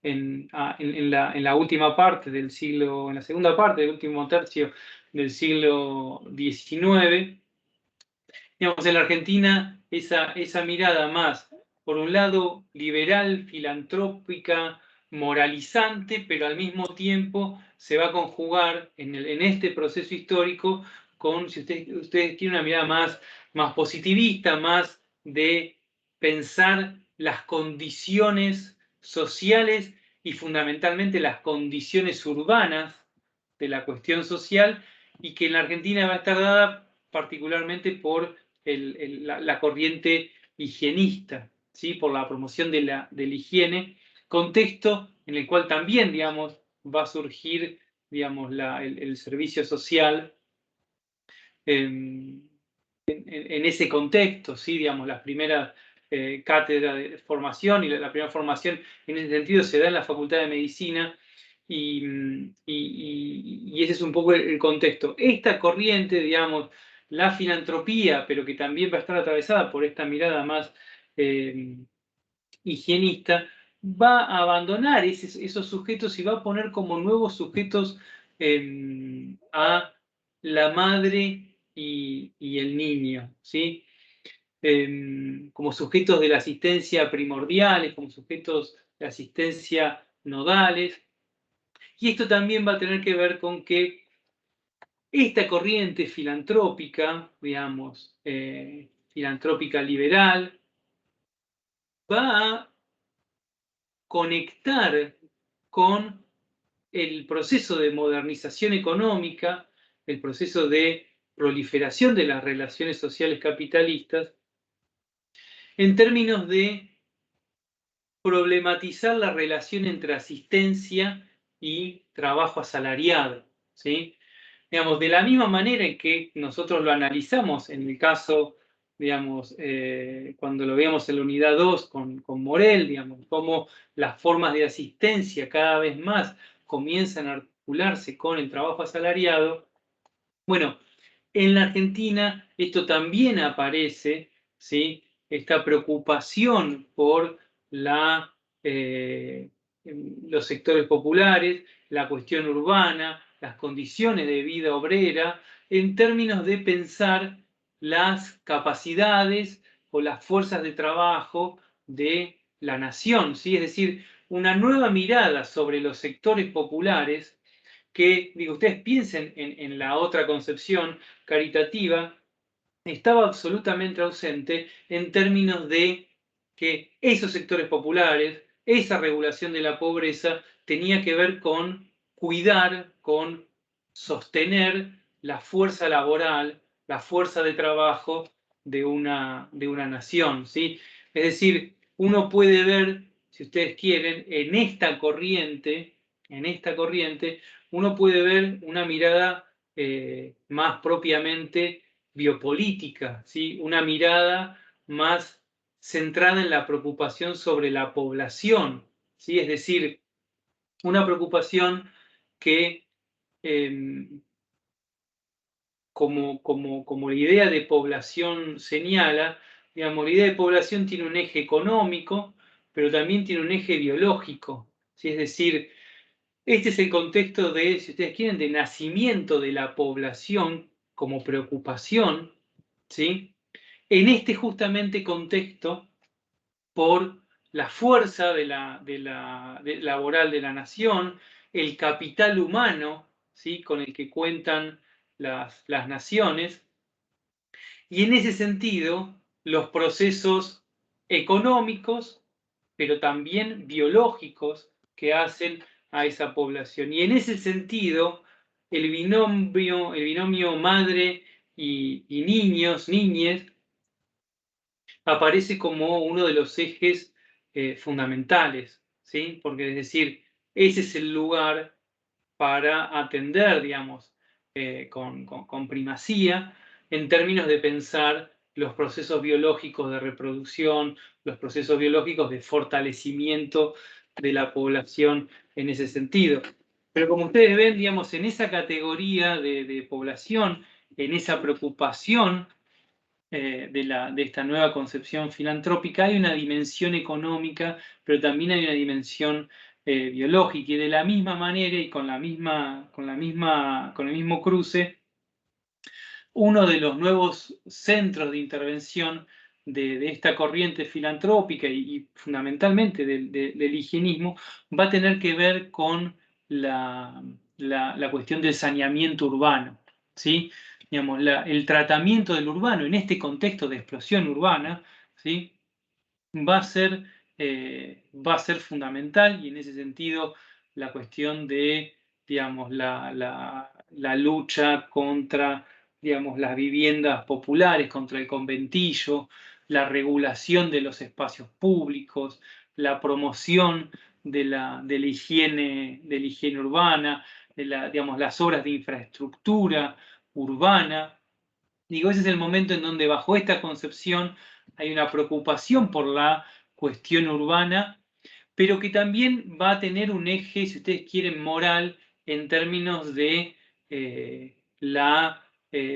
en la última parte del siglo, en la segunda parte del último tercio del siglo XIX. Digamos, en la Argentina, esa mirada más, por un lado, liberal, filantrópica, moralizante, pero al mismo tiempo se va a conjugar en este proceso histórico con, si ustedes tienen una mirada más positivista, más de pensar las condiciones sociales y fundamentalmente las condiciones urbanas de la cuestión social, y que en la Argentina va a estar dada particularmente por la corriente higienista, ¿sí? Por la promoción de la higiene, contexto en el cual también, digamos, va a surgir, digamos, el servicio social en ese contexto, ¿sí? Digamos, las primeras cátedras de formación y la primera formación en ese sentido se da en la Facultad de Medicina, y ese es un poco el contexto. Esta corriente, digamos, la filantropía, pero que también va a estar atravesada por esta mirada más higienista, va a abandonar esos sujetos y va a poner como nuevos sujetos a la madre y el niño, ¿sí? Como sujetos de la asistencia primordiales, como sujetos de asistencia nodales. Y esto también va a tener que ver con que esta corriente filantrópica, digamos, filantrópica liberal, va a conectar con el proceso de modernización económica, el proceso de proliferación de las relaciones sociales capitalistas, en términos de problematizar la relación entre asistencia y trabajo asalariado, ¿sí? Digamos, de la misma manera en que nosotros lo analizamos en el caso, digamos, cuando lo veíamos en la unidad 2 con Morel, digamos, cómo las formas de asistencia cada vez más comienzan a articularse con el trabajo asalariado. Bueno, en la Argentina esto también aparece, ¿sí? Esta preocupación por los sectores populares, la cuestión urbana, las condiciones de vida obrera, en términos de pensar las capacidades o las fuerzas de trabajo de la nación, ¿sí? Es decir, una nueva mirada sobre los sectores populares que, digo, ustedes piensen en la otra concepción caritativa, estaba absolutamente ausente en términos de que esos sectores populares, esa regulación de la pobreza, tenía que ver con cuidar, con sostener la fuerza laboral, la fuerza de trabajo de una nación, ¿sí? Es decir, uno puede ver, si ustedes quieren, en esta corriente, uno puede ver una mirada más propiamente biopolítica, ¿sí? Una mirada más centrada en la preocupación sobre la población, ¿sí? Es decir, una preocupación que, como la idea de población señala, digamos, la idea de población tiene un eje económico, pero también tiene un eje biológico, ¿sí? Es decir, este es el contexto de, si ustedes quieren, de nacimiento de la población como preocupación, ¿sí? En este justamente contexto, por la fuerza laboral de la nación, el capital humano, ¿sí? Con el que cuentan las naciones, y en ese sentido, los procesos económicos, pero también biológicos que hacen a esa población. Y en ese sentido, el binomio madre y niños, niñes, aparece como uno de los ejes fundamentales, ¿sí? Porque es decir, ese es el lugar para atender, digamos, con primacía en términos de pensar los procesos biológicos de reproducción, los procesos biológicos de fortalecimiento de la población en ese sentido. Pero como ustedes ven, digamos, en esa categoría de población, en esa preocupación de esta nueva concepción filantrópica, hay una dimensión económica, pero también hay una dimensión biológica, y de la misma manera y con el mismo cruce, uno de los nuevos centros de intervención de esta corriente filantrópica y fundamentalmente del higienismo va a tener que ver con la cuestión del saneamiento urbano, ¿sí? Digamos, el tratamiento del urbano en este contexto de explosión urbana, ¿sí? va a ser fundamental, y en ese sentido la cuestión de, digamos, la lucha contra, digamos, las viviendas populares, contra el conventillo, la regulación de los espacios públicos, la promoción de la higiene urbana, digamos, las obras de infraestructura urbana. Digo, ese es el momento en donde bajo esta concepción hay una preocupación por la cuestión urbana, pero que también va a tener un eje, si ustedes quieren, moral, en términos de la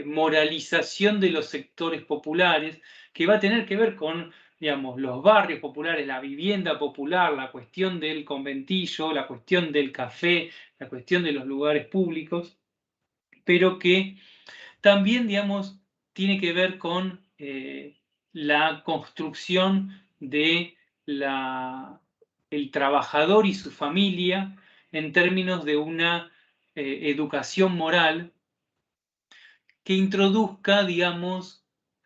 moralización de los sectores populares, que va a tener que ver con, digamos, los barrios populares, la vivienda popular, la cuestión del conventillo, la cuestión del café, la cuestión de los lugares públicos, pero que también, digamos, tiene que ver con la construcción de el trabajador y su familia en términos de una educación moral que introduzca, digamos,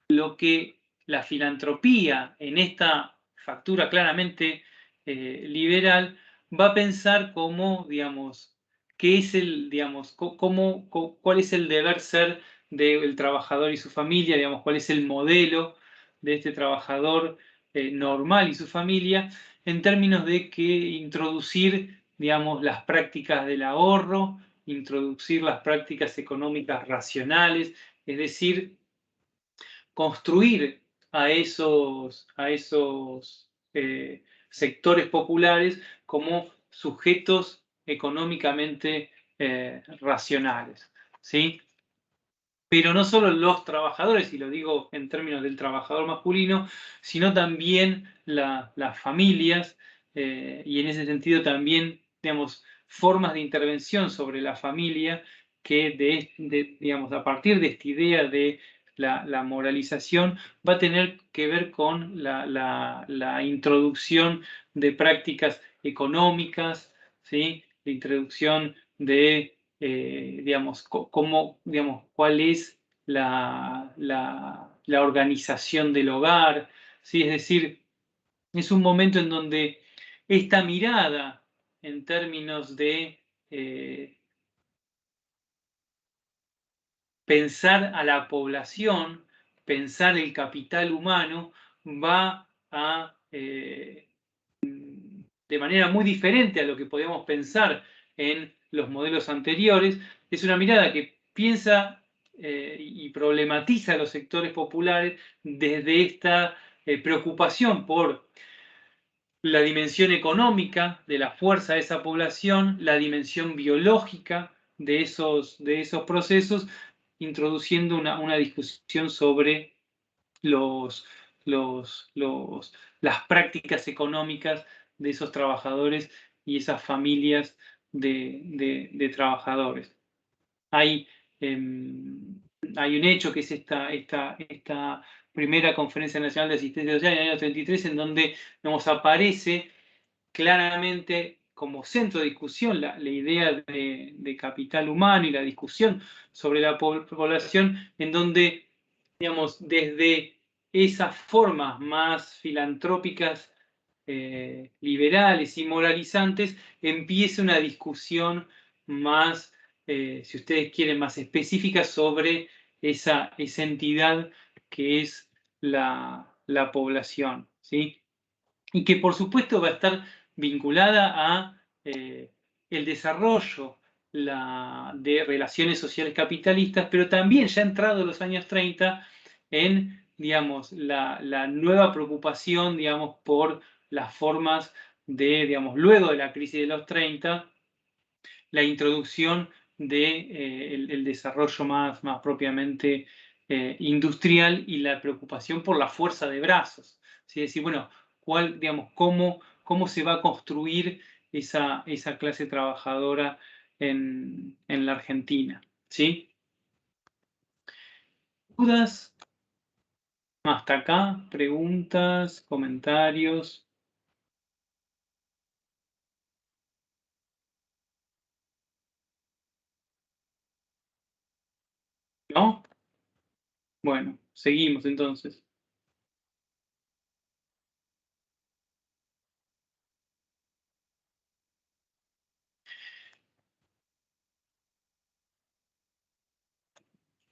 lo que la filantropía en esta factura claramente liberal va a pensar como, digamos, qué es digamos, cuál es el deber ser del trabajador y su familia, digamos, cuál es el modelo de este trabajador normal y su familia, en términos de que introducir, digamos, las prácticas del ahorro, introducir las prácticas económicas racionales, es decir, construir a esos sectores populares como sujetos económicamente racionales, ¿sí? Pero no solo los trabajadores, y lo digo en términos del trabajador masculino, sino también las familias, y en ese sentido también, digamos, formas de intervención sobre la familia que, digamos, a partir de esta idea de la moralización, va a tener que ver con la introducción de prácticas económicas, ¿sí? La introducción de digamos, digamos, cuál es la organización del hogar, ¿sí? Es decir, es un momento en donde esta mirada en términos de pensar a la población, pensar el capital humano, va a de manera muy diferente a lo que podíamos pensar en los modelos anteriores. Es una mirada que piensa y problematiza a los sectores populares desde esta preocupación por la dimensión económica de la fuerza de esa población, la dimensión biológica de esos procesos, introduciendo una discusión sobre los, las prácticas económicas de esos trabajadores y esas familias de trabajadores. Hay, hay un hecho que es esta primera Conferencia Nacional de Asistencia Social en el año 33, en donde nos aparece claramente como centro de discusión la idea de capital humano y la discusión sobre la población, en donde, digamos, desde esas formas más filantrópicas, liberales y moralizantes, empieza una discusión más, si ustedes quieren, más específica sobre esa entidad que es la población, ¿sí? Y que por supuesto va a estar vinculada a el desarrollo de relaciones sociales capitalistas, pero también ya entrado los años 30 en, digamos, la nueva preocupación, digamos, por las formas de, digamos, luego de la crisis de los 30, la introducción de el desarrollo más propiamente industrial y la preocupación por la fuerza de brazos. ¿Sí? Es decir, bueno, digamos, cómo se va a construir esa clase trabajadora en la Argentina. ¿Sí? ¿Dudas? Hasta acá, preguntas, comentarios. ¿No? Bueno, seguimos entonces.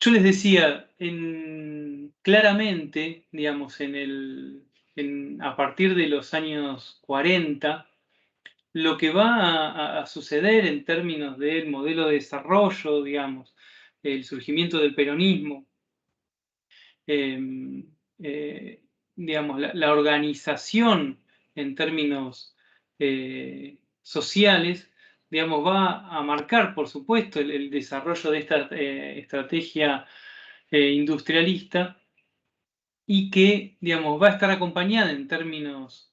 Yo les decía, claramente, digamos, a partir de los años 40, lo que va a suceder en términos del modelo de desarrollo, digamos, el surgimiento del peronismo, eh, eh, digamos, la organización en términos sociales, digamos, va a marcar, por supuesto, el desarrollo de esta estrategia industrialista y que, digamos, va a estar acompañada en términos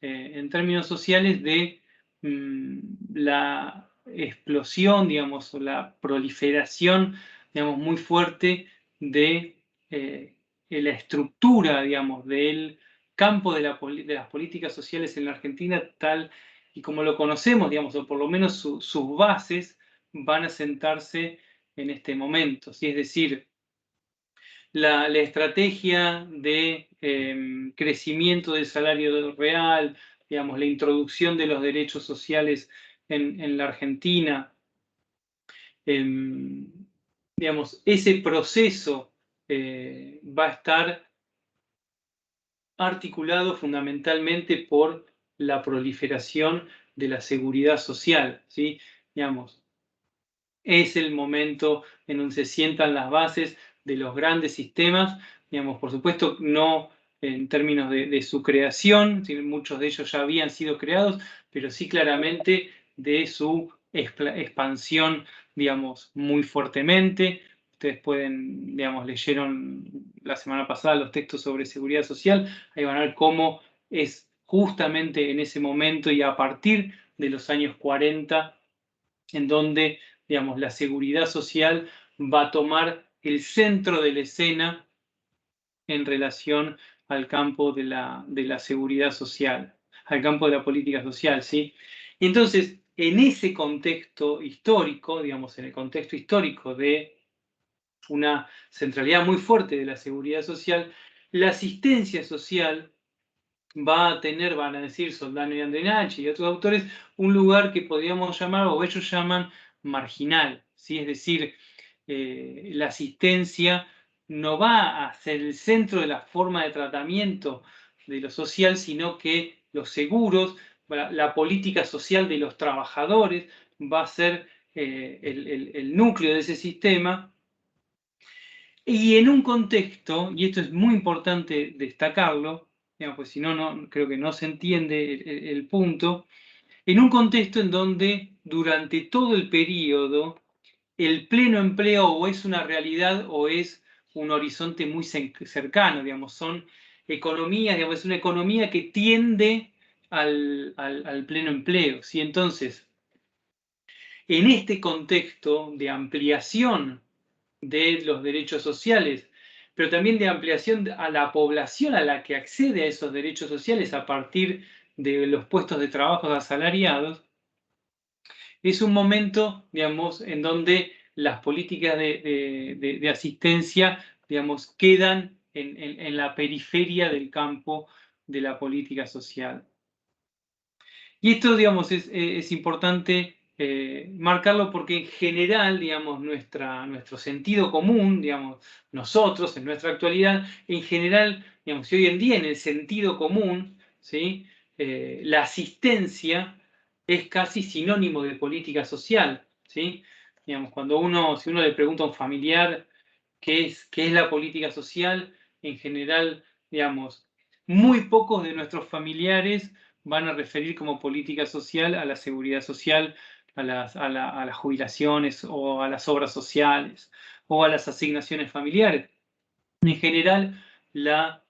sociales de la explosión, digamos, o la proliferación, digamos, muy fuerte de la estructura, digamos, del campo de las políticas sociales en la Argentina, tal y como lo conocemos, digamos, o por lo menos sus bases van a sentarse en este momento. ¿Sí? Es decir, la estrategia de crecimiento del salario real, digamos, la introducción de los derechos sociales en la Argentina, digamos, ese proceso va a estar articulado fundamentalmente por la proliferación de la seguridad social, ¿sí? Digamos, es el momento en donde se sientan las bases de los grandes sistemas, digamos, por supuesto, no en términos de su creación, muchos de ellos ya habían sido creados, pero sí claramente de su expansión, digamos, muy fuertemente. Ustedes pueden, digamos, leyeron la semana pasada los textos sobre seguridad social, ahí van a ver cómo es justamente en ese momento y a partir de los años 40 en donde, digamos, la seguridad social va a tomar el centro de la escena en relación al campo de la seguridad social, al campo de la política social, ¿sí? Entonces, en ese contexto histórico, digamos, en el contexto histórico de una centralidad muy fuerte de la seguridad social, la asistencia social va a tener, van a decir Soldano y Andrenach y otros autores, un lugar que podríamos llamar, o ellos llaman, marginal, ¿sí? Es decir, la asistencia no va a ser el centro de la forma de tratamiento de lo social, sino que los seguros, la política social de los trabajadores va a ser el núcleo de ese sistema. Y en un contexto, y esto es muy importante destacarlo, digamos, pues si no, creo que no se entiende el punto, en un contexto en donde durante todo el periodo el pleno empleo o es una realidad o es un horizonte muy cercano, digamos, son economías, digamos, es una economía que tiende al pleno empleo, ¿sí? Entonces, en este contexto de ampliación de los derechos sociales, pero también de ampliación a la población a la que accede a esos derechos sociales a partir de los puestos de trabajo asalariados, es un momento, digamos, en donde las políticas de asistencia, digamos, quedan en la periferia del campo de la política social. Y esto, digamos, es importante marcarlo porque en general, digamos, nuestro sentido común, digamos, nosotros en nuestra actualidad, en general, digamos, si hoy en día en el sentido común, ¿sí? La asistencia es casi sinónimo de política social, ¿sí? Digamos, si uno le pregunta a un familiar qué es la política social, en general, digamos, muy pocos de nuestros familiares van a referir como política social a la seguridad social, a las jubilaciones o a las obras sociales o a las asignaciones familiares. En general, la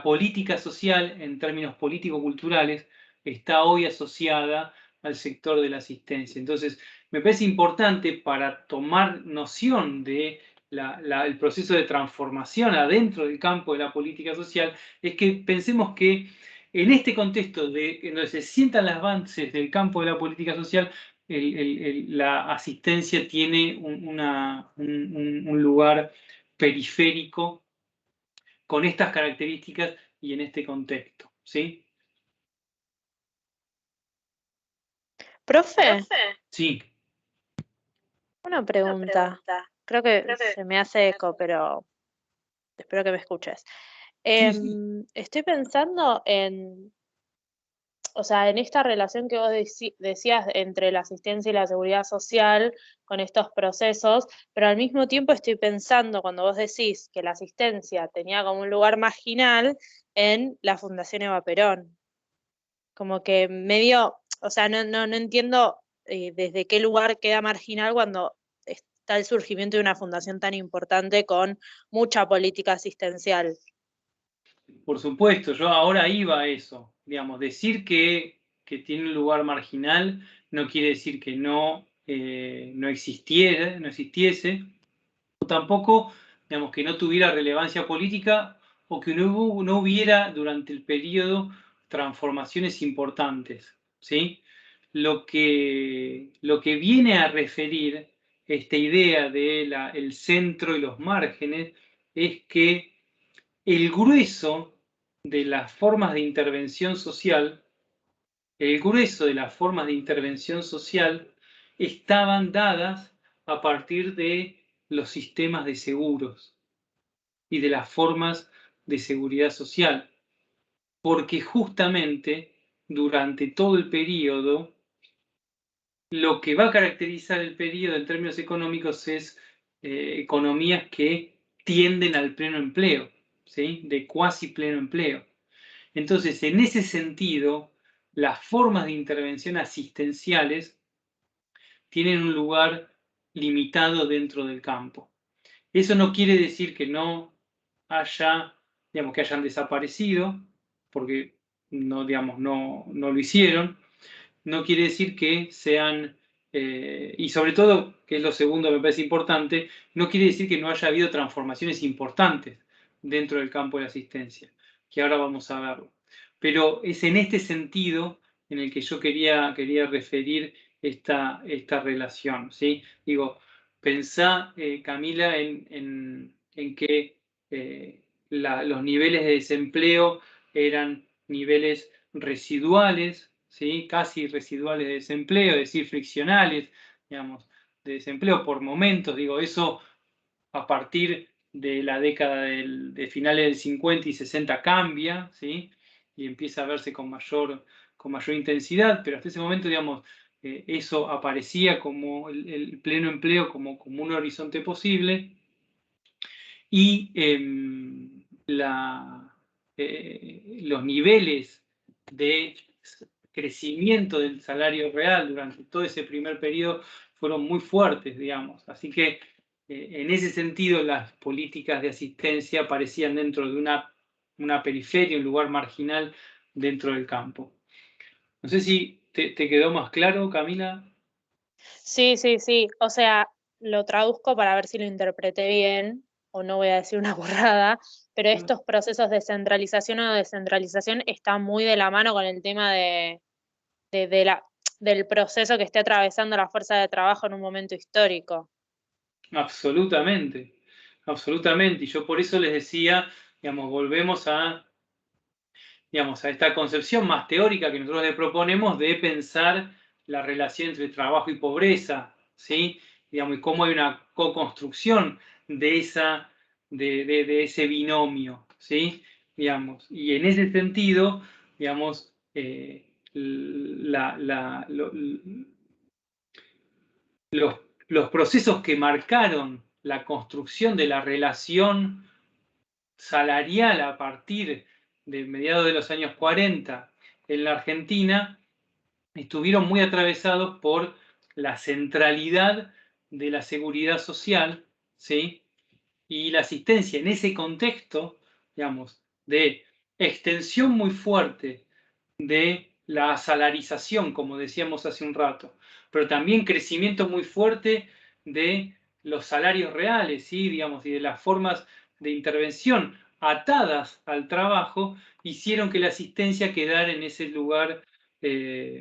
política social, en términos político-culturales, está hoy asociada al sector de la asistencia. Entonces, me parece importante para tomar noción de el proceso de transformación adentro del campo de la política social, es que pensemos que en este contexto en donde se sientan las bases del campo de la política social, la asistencia tiene un lugar periférico con estas características y en este contexto, ¿sí? Profe, Sí. una pregunta. Creo que se me hace eco, pero espero que me escuches. Sí. Estoy pensando en, o sea, en esta relación que vos decías entre la asistencia y la seguridad social con estos procesos, pero al mismo tiempo estoy pensando cuando vos decís que la asistencia tenía como un lugar marginal en la Fundación Eva Perón. Como que medio, o sea, no entiendo desde qué lugar queda marginal cuando está el surgimiento de una fundación tan importante con mucha política asistencial. Por supuesto, yo ahora iba a eso. Digamos, decir que tiene un lugar marginal no quiere decir que no existiese, o tampoco, digamos, que no tuviera relevancia política o que no hubiera durante el periodo transformaciones importantes, ¿sí? Lo que viene a referir esta idea de el centro y los márgenes es que el grueso de las formas de intervención social, el grueso de las formas de intervención social estaban dadas a partir de los sistemas de seguros y de las formas de seguridad social. porque justamente durante todo el periodo, lo que va a caracterizar el periodo en términos económicos es economías que tienden al pleno empleo, ¿sí? De cuasi pleno empleo. Entonces, en ese sentido, las formas de intervención asistenciales tienen un lugar limitado dentro del campo. Eso no quiere decir que no haya, digamos, que hayan desaparecido, porque no, digamos, no lo hicieron. No quiere decir que sean, y sobre todo, que es lo segundo que me parece importante, no quiere decir que no haya habido transformaciones importantes dentro del campo de la asistencia, que ahora vamos a verlo. Pero es en este sentido en el que yo quería referir esta relación, ¿sí? Digo, pensá, Camila, en que los niveles de desempleo eran niveles residuales, ¿sí? Casi residuales de desempleo, es decir, friccionales, digamos, de desempleo por momentos. Digo, eso a partir de la década de finales del 50 y 60 cambia, ¿sí? Y empieza a verse con mayor intensidad, pero hasta ese momento, digamos, eso aparecía como el pleno empleo como un horizonte posible. Y los niveles de crecimiento del salario real durante todo ese primer periodo fueron muy fuertes, digamos. Así que en ese sentido las políticas de asistencia aparecían dentro de una periferia, un lugar marginal dentro del campo. No sé si te quedó más claro, Camila. Sí, sí, sí. O sea, lo traduzco para ver si lo interpreté bien, o no voy a decir una burrada, pero estos procesos de centralización o descentralización están muy de la mano con el tema del proceso que esté atravesando la fuerza de trabajo en un momento histórico. Absolutamente, absolutamente. Y yo por eso les decía, digamos, volvemos a esta concepción más teórica que nosotros le proponemos de pensar la relación entre trabajo y pobreza, ¿sí? Digamos, y cómo hay una co-construcción de ese binomio, ¿sí? Digamos, y en ese sentido, digamos, los procesos que marcaron la construcción de la relación salarial a partir de mediados de los años 40 en la Argentina estuvieron muy atravesados por la centralidad de la seguridad social, ¿sí? Y la asistencia en ese contexto, digamos, de extensión muy fuerte de la salarización, como decíamos hace un rato, pero también crecimiento muy fuerte de los salarios reales, ¿sí? Digamos, y de las formas de intervención atadas al trabajo, hicieron que la asistencia quedara en ese lugar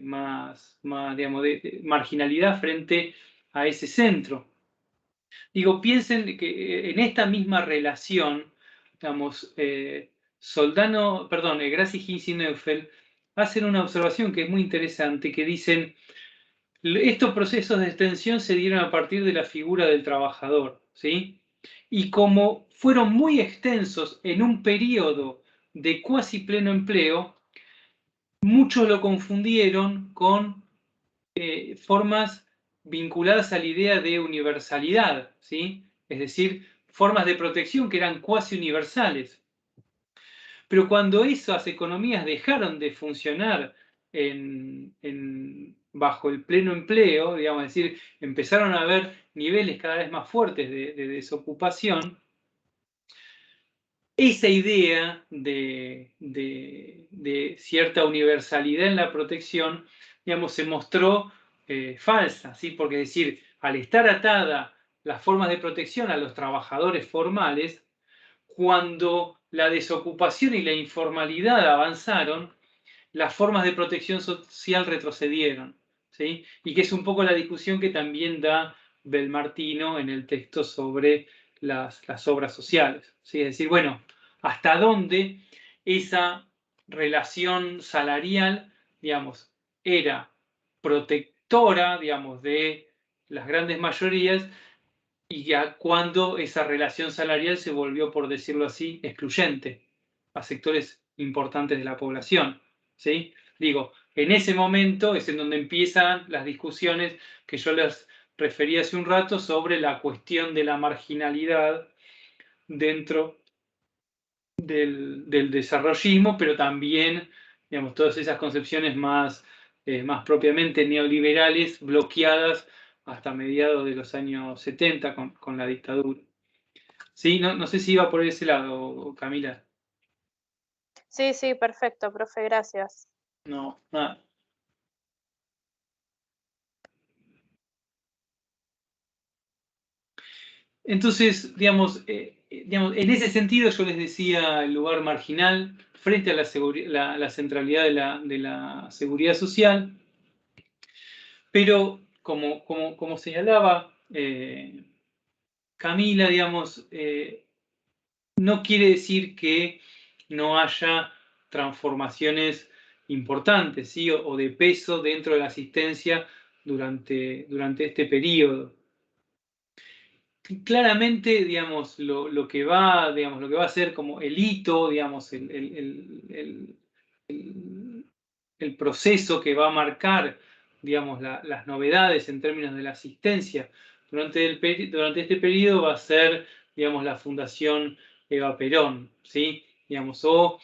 más digamos, de marginalidad frente a ese centro. Digo, piensen que en esta misma relación, digamos, Grassi, Hinz y Neufeld hacen una observación que es muy interesante, que dicen, estos procesos de extensión se dieron a partir de la figura del trabajador, ¿sí? Y como fueron muy extensos en un periodo de cuasi pleno empleo, muchos lo confundieron con formas vinculadas a la idea de universalidad, ¿sí? Es decir, formas de protección que eran cuasi universales. Pero cuando esas economías dejaron de funcionar bajo el pleno empleo, digamos, es decir, empezaron a haber niveles cada vez más fuertes de desocupación, esa idea de cierta universalidad en la protección, digamos, se mostró falsa, ¿sí? Porque es decir, al estar atada las formas de protección a los trabajadores formales, cuando la desocupación y la informalidad avanzaron, las formas de protección social retrocedieron, ¿sí? Y que es un poco la discusión que también da Belmartino en el texto sobre las obras sociales, ¿sí? Es decir, bueno, hasta dónde esa relación salarial, digamos, era protectora, digamos, de las grandes mayorías y ya cuando esa relación salarial se volvió, por decirlo así, excluyente a sectores importantes de la población, ¿sí? Digo, en ese momento es en donde empiezan las discusiones que yo les referí hace un rato sobre la cuestión de la marginalidad dentro del desarrollismo, pero también, digamos, todas esas concepciones más propiamente neoliberales, bloqueadas hasta mediados de los años 70 con la dictadura. Sí, no sé si iba por ese lado, Camila. Sí, sí, perfecto, profe, gracias. No, nada. Entonces, digamos, en ese sentido yo les decía el lugar marginal frente a la centralidad de la seguridad social, pero como señalaba Camila, digamos, no quiere decir que no haya transformaciones importantes, ¿sí? o de peso dentro de la asistencia durante este periodo. Claramente, digamos, lo que va a ser como el hito, digamos, el proceso que va a marcar, digamos, las novedades en términos de la asistencia durante este periodo va a ser, digamos, la Fundación Eva Perón, ¿sí? Digamos, o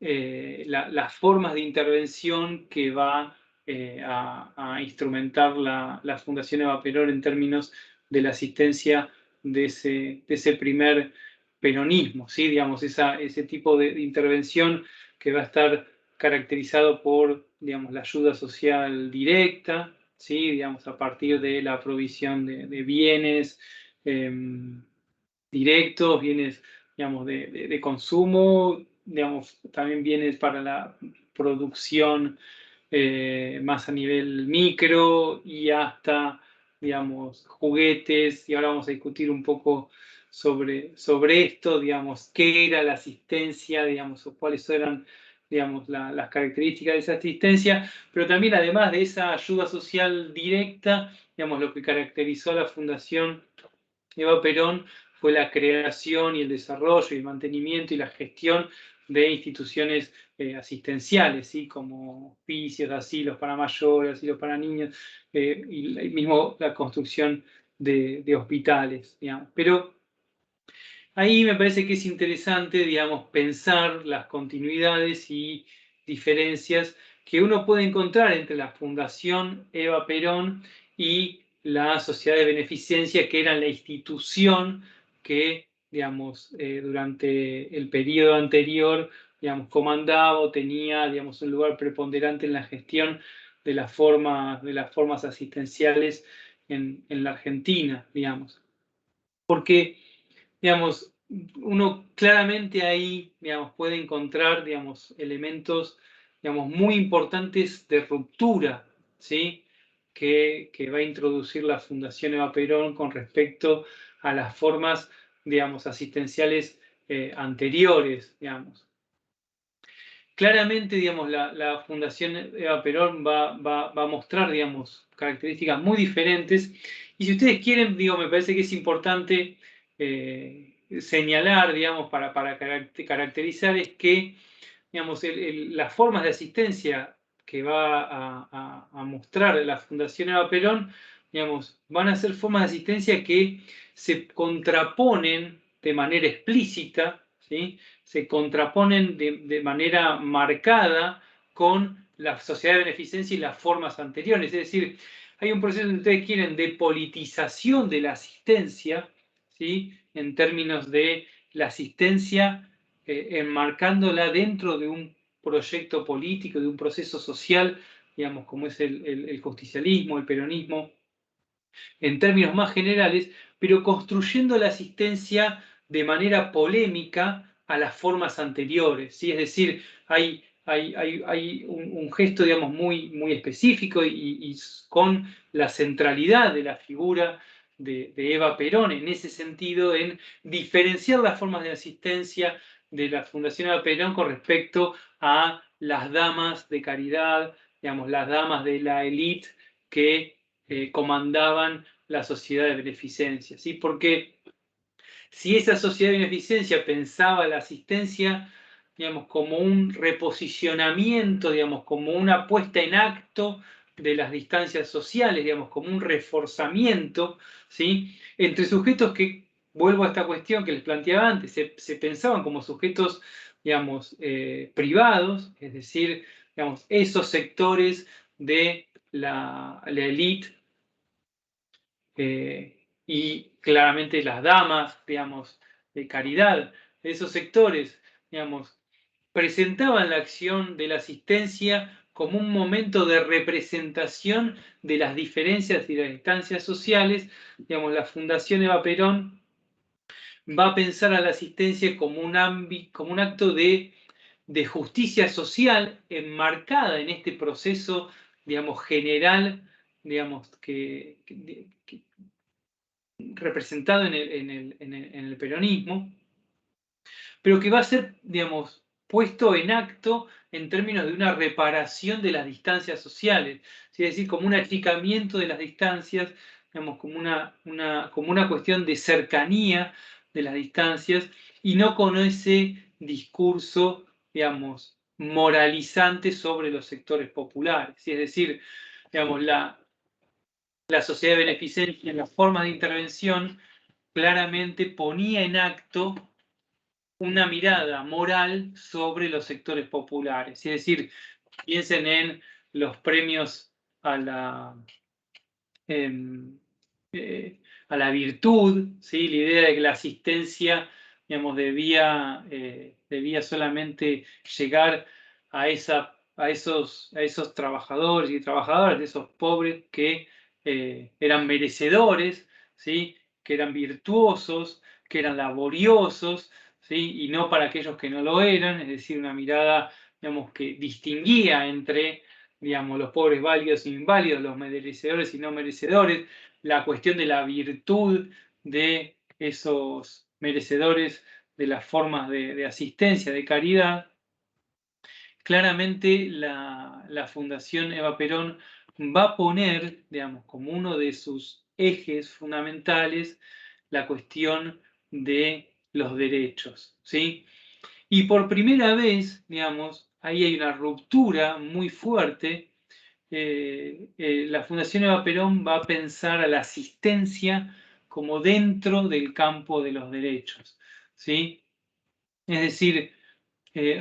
las formas de intervención que va a instrumentar la Fundación Eva Perón en términos de la asistencia de ese primer peronismo, ¿sí? Digamos, ese tipo de intervención que va a estar caracterizado por, digamos, la ayuda social directa, ¿sí? Digamos, a partir de la provisión de bienes directos, bienes, digamos, de consumo, digamos, también bienes para la producción más a nivel micro y hasta, digamos, juguetes. Y ahora vamos a discutir un poco sobre esto, digamos, qué era la asistencia, digamos, o cuáles eran, digamos, las características de esa asistencia, pero también además de esa ayuda social directa, digamos, lo que caracterizó a la Fundación Eva Perón fue la creación y el desarrollo y el mantenimiento y la gestión de instituciones asistenciales, ¿sí? Como hospicios, asilos para mayores, asilos para niños, y mismo la construcción de hospitales, digamos. Pero ahí me parece que es interesante, digamos, pensar las continuidades y diferencias que uno puede encontrar entre la Fundación Eva Perón y la Sociedad de Beneficencia, que era la institución que, digamos, durante el periodo anterior, digamos, comandaba o tenía, digamos, un lugar preponderante en la gestión de las formas asistenciales en la Argentina, digamos. Porque, digamos, uno claramente ahí, digamos, puede encontrar, digamos, elementos, digamos, muy importantes de ruptura, ¿sí? Que va a introducir la Fundación Eva Perón con respecto a las formas, digamos, asistenciales anteriores, digamos. Claramente, digamos, la Fundación Eva Perón va a mostrar, digamos, características muy diferentes. Y si ustedes quieren, digo, me parece que es importante señalar, digamos, para caracterizar, es que, digamos, las formas de asistencia que va a mostrar la Fundación Eva Perón, digamos, van a ser formas de asistencia que se contraponen de manera explícita, ¿sí? Se contraponen de manera marcada con la sociedad de beneficencia y las formas anteriores. Es decir, hay un proceso, si ustedes quieren, de politización de la asistencia, ¿sí? En términos de la asistencia enmarcándola dentro de un proyecto político, de un proceso social, digamos, como es el justicialismo, el peronismo, en términos más generales, pero construyendo la asistencia de manera polémica a las formas anteriores, ¿sí? Es decir, hay un gesto, digamos, muy específico y con la centralidad de la figura de Eva Perón en ese sentido, en diferenciar las formas de asistencia de la Fundación Eva Perón con respecto a las damas de caridad, digamos, las damas de la élite que comandaban la sociedad de beneficencia, ¿sí? Porque si esa sociedad de beneficencia pensaba la asistencia digamos, como un reposicionamiento, digamos, como una puesta en acto de las distancias sociales, digamos, como un reforzamiento, ¿sí? Entre sujetos que, vuelvo a esta cuestión que les planteaba antes, se pensaban como sujetos, digamos, privados, es decir, digamos, esos sectores de la élite y claramente las damas, digamos, de caridad, de esos sectores, digamos, presentaban la acción de la asistencia como un momento de representación de las diferencias y las instancias sociales. Digamos, la Fundación Eva Perón va a pensar a la asistencia como un acto de justicia social enmarcada en este proceso, digamos, general, digamos, representado en el peronismo, pero que va a ser, digamos, puesto en acto en términos de una reparación de las distancias sociales, es decir, como un achicamiento de las distancias, digamos, como una cuestión de cercanía de las distancias y no con ese discurso, digamos, moralizante sobre los sectores populares. Es decir, digamos, la sociedad de beneficencia en las formas de intervención claramente ponía en acto una mirada moral sobre los sectores populares. Es decir, piensen en los premios a la, a la virtud, ¿sí? La idea de que la asistencia, digamos, debía solamente llegar a esos trabajadores y trabajadoras, de esos pobres que eran merecedores, ¿sí? Que eran virtuosos, que eran laboriosos, ¿sí? Y no para aquellos que no lo eran, es decir, una mirada, digamos, que distinguía entre, digamos, los pobres válidos e inválidos, los merecedores y no merecedores, la cuestión de la virtud de esos merecedores de las formas de asistencia, de caridad. Claramente la Fundación Eva Perón va a poner, digamos, como uno de sus ejes fundamentales la cuestión de los derechos, ¿sí? Y por primera vez, digamos, ahí hay una ruptura muy fuerte. La Fundación Eva Perón va a pensar a la asistencia como dentro del campo de los derechos, ¿sí? Es decir,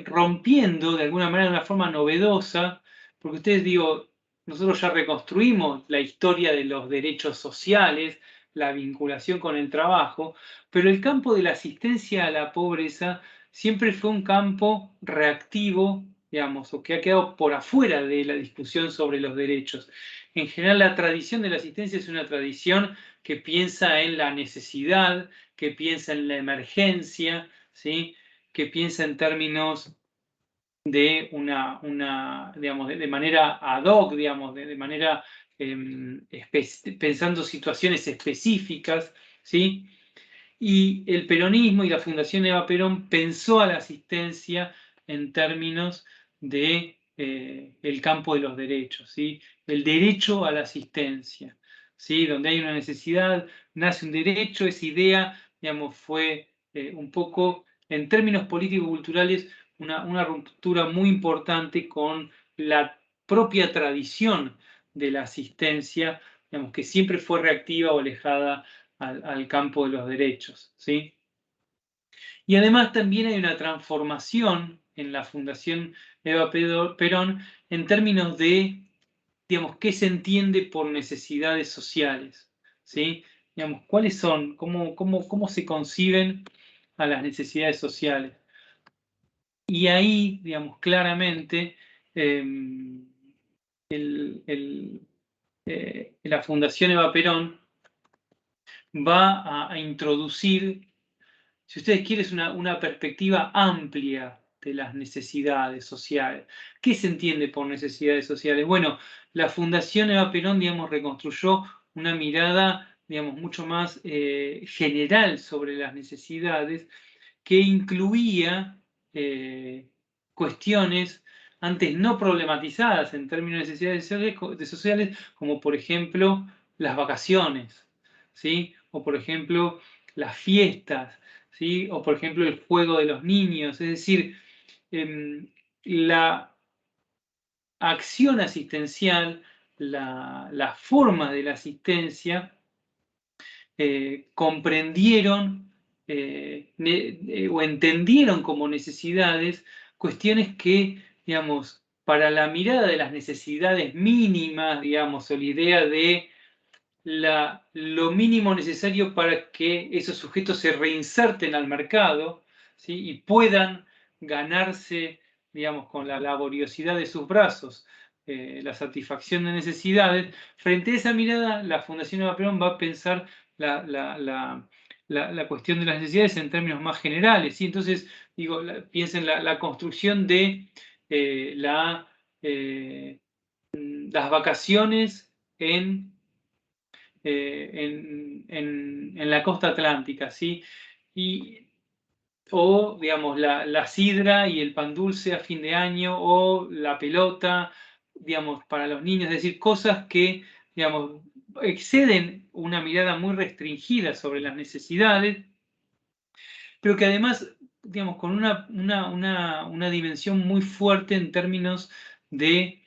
rompiendo de alguna manera de una forma novedosa, porque ustedes digo, nosotros ya reconstruimos la historia de los derechos sociales, la vinculación con el trabajo, pero el campo de la asistencia a la pobreza siempre fue un campo reactivo, digamos, o que ha quedado por afuera de la discusión sobre los derechos. En general, la tradición de la asistencia es una tradición que piensa en la necesidad, que piensa en la emergencia, ¿sí? Que piensa en términos de digamos, de manera ad hoc, digamos, de manera pensando situaciones específicas, ¿sí? Y el peronismo y la Fundación Eva Perón pensó a la asistencia en términos de el campo de los derechos, ¿sí? El derecho a la asistencia, ¿sí? Donde hay una necesidad, nace un derecho. Esa idea, digamos, fue un poco, en términos político-culturales, una ruptura muy importante con la propia tradición de la asistencia, digamos, que siempre fue reactiva o alejada al campo de los derechos, ¿sí? Y además también hay una transformación en la Fundación Eva Perón en términos de, digamos, qué se entiende por necesidades sociales, ¿sí? Digamos, ¿cuáles son? ¿Cómo se conciben a las necesidades sociales? Y ahí, digamos, claramente la Fundación Eva Perón va a introducir, si ustedes quieren, una perspectiva amplia de las necesidades sociales. ¿Qué se entiende por necesidades sociales? Bueno, la Fundación Eva Perón, digamos, reconstruyó una mirada, digamos, mucho más general sobre las necesidades, que incluía cuestiones antes no problematizadas en términos de necesidades sociales, como por ejemplo las vacaciones, ¿sí? O por ejemplo las fiestas, ¿sí? O por ejemplo el juego de los niños. Es decir, la acción asistencial, la forma de la asistencia, comprendieron o entendieron como necesidades cuestiones que, digamos, para la mirada de las necesidades mínimas, digamos, o la idea de lo mínimo necesario para que esos sujetos se reinserten al mercado, ¿sí? Y puedan ganarse, digamos, con la laboriosidad de sus brazos, la satisfacción de necesidades. Frente a esa mirada, la Fundación Eva Perón va a pensar la cuestión de las necesidades en términos más generales, ¿sí? Entonces, digo, piensen la construcción de las vacaciones en la costa atlántica, ¿sí? O, digamos, la sidra y el pan dulce a fin de año, o la pelota, digamos, para los niños, es decir, cosas que, digamos, exceden una mirada muy restringida sobre las necesidades, pero que además, digamos, con una dimensión muy fuerte en términos de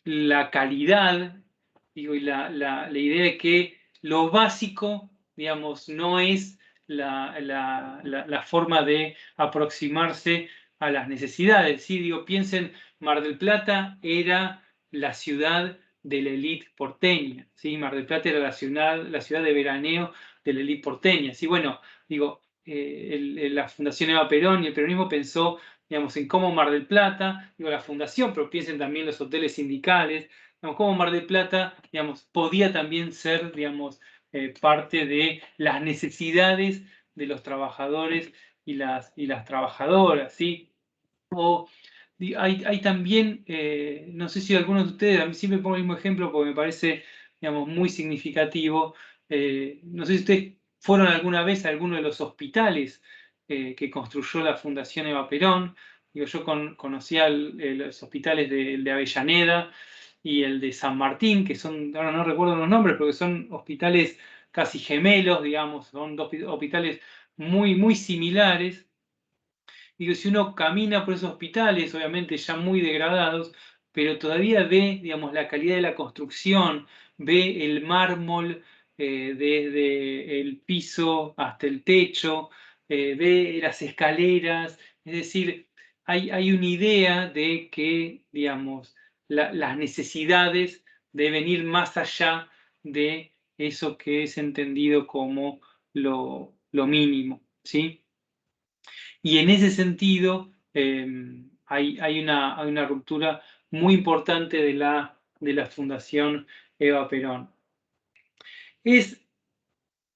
la calidad, digo, y la idea de que lo básico, digamos, no es la forma de aproximarse a las necesidades. ¿Sí? Digo, piensen, Mar del Plata era la ciudad de la élite porteña, ¿sí? Mar del Plata era la ciudad de veraneo de la élite porteña. ¿Sí? Bueno, digo, la Fundación Eva Perón y el peronismo pensó, digamos, en cómo Mar del Plata, digo, la fundación, pero piensen también los hoteles sindicales, digamos, cómo Mar del Plata, digamos, podía también ser, digamos, parte de las necesidades de los trabajadores y las trabajadoras, ¿sí? O hay también, no sé si algunos de ustedes, a mí siempre pongo el mismo ejemplo porque me parece, digamos, muy significativo. No sé si ustedes fueron alguna vez a alguno de los hospitales que construyó la Fundación Eva Perón. Digo, yo conocía los hospitales de Avellaneda y el de San Martín, que son, ahora no recuerdo los nombres, porque son hospitales casi gemelos, digamos, son dos hospitales muy, muy similares. Digo, si uno camina por esos hospitales, obviamente ya muy degradados, pero todavía ve, digamos, la calidad de la construcción, ve el mármol desde el piso hasta el techo, ve las escaleras, es decir, hay una idea de que, digamos, las necesidades deben ir más allá de eso que es entendido como lo mínimo, ¿sí? Y en ese sentido, hay una ruptura muy importante de la Fundación Eva Perón. Es,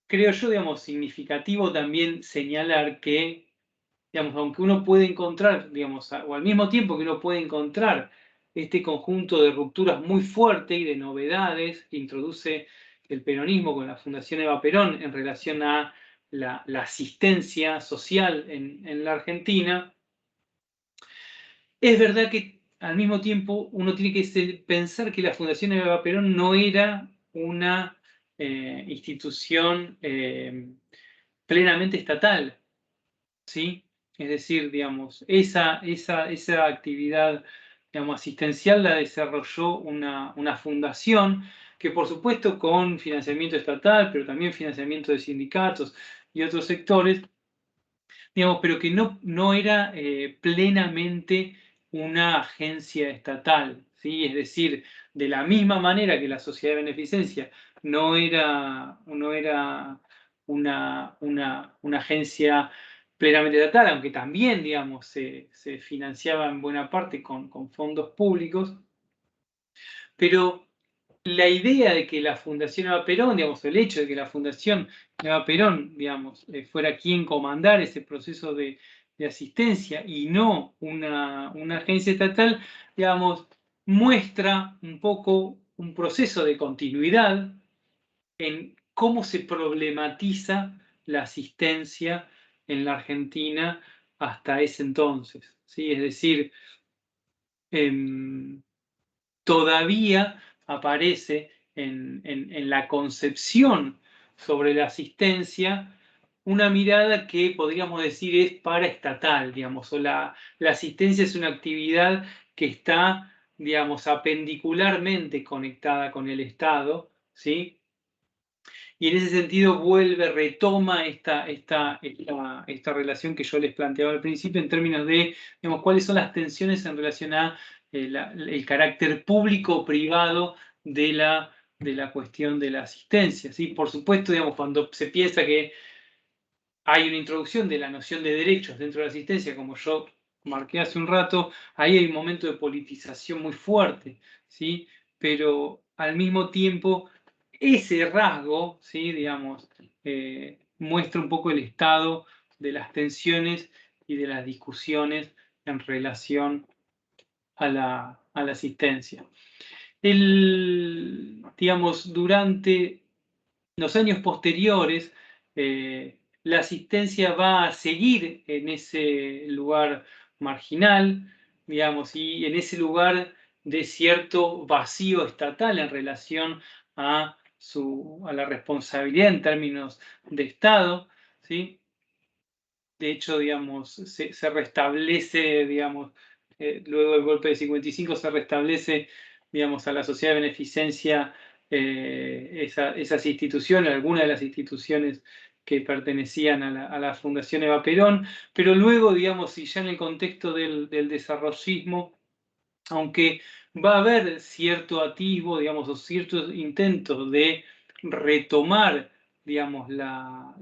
creo yo, digamos, significativo también señalar que, digamos, aunque uno puede encontrar, digamos, o al mismo tiempo que uno puede encontrar este conjunto de rupturas muy fuerte y de novedades que introduce el peronismo con la Fundación Eva Perón en relación a la asistencia social en la Argentina, es verdad que al mismo tiempo uno tiene que pensar que la Fundación Eva Perón no era una institución plenamente estatal, ¿sí? Es decir, digamos, esa actividad, digamos, asistencial la desarrolló una fundación que, por supuesto, con financiamiento estatal, pero también financiamiento de sindicatos y otros sectores, digamos, pero que no era plenamente una agencia estatal, ¿sí? Es decir, de la misma manera que la sociedad de beneficencia no era una agencia plenamente estatal, aunque también, digamos, se financiaba en buena parte con fondos públicos, pero la idea de que la Fundación Eva Perón, digamos, el hecho de que la Fundación Eva Perón, digamos, fuera quien comandara ese proceso de asistencia y no una agencia estatal, digamos, muestra un poco un proceso de continuidad en cómo se problematiza la asistencia en la Argentina hasta ese entonces, ¿sí? Es decir, todavía aparece en la concepción sobre la asistencia una mirada que podríamos decir es paraestatal, digamos, o la asistencia es una actividad que está, digamos, apendicularmente conectada con el Estado, ¿sí? Y en ese sentido retoma esta relación que yo les planteaba al principio en términos de, digamos, cuáles son las tensiones en relación a el carácter público-privado de la cuestión de la asistencia, ¿sí? Por supuesto, digamos, cuando se piensa que hay una introducción de la noción de derechos dentro de la asistencia, como yo marqué hace un rato, ahí hay un momento de politización muy fuerte, ¿sí? Pero al mismo tiempo, ese rasgo, ¿sí? Digamos, muestra un poco el estado de las tensiones y de las discusiones en relación a la asistencia. Digamos, durante los años posteriores, la asistencia va a seguir en ese lugar marginal, digamos, y en ese lugar de cierto vacío estatal en relación a la responsabilidad en términos de Estado, ¿sí? De hecho, digamos, se restablece, digamos, luego del golpe de 55 se restablece, digamos, a la sociedad de beneficencia esas instituciones, algunas de las instituciones que pertenecían a la Fundación Eva Perón, pero luego, digamos, y ya en el contexto del desarrollismo, aunque va a haber cierto atisbo, digamos, o ciertos intentos de retomar, digamos, la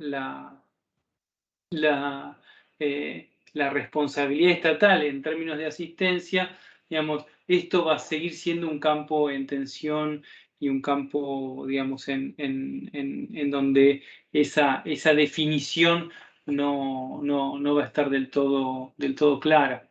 responsabilidad estatal en términos de asistencia, digamos, esto va a seguir siendo un campo en tensión y un campo, digamos, en donde esa definición no va a estar del todo clara.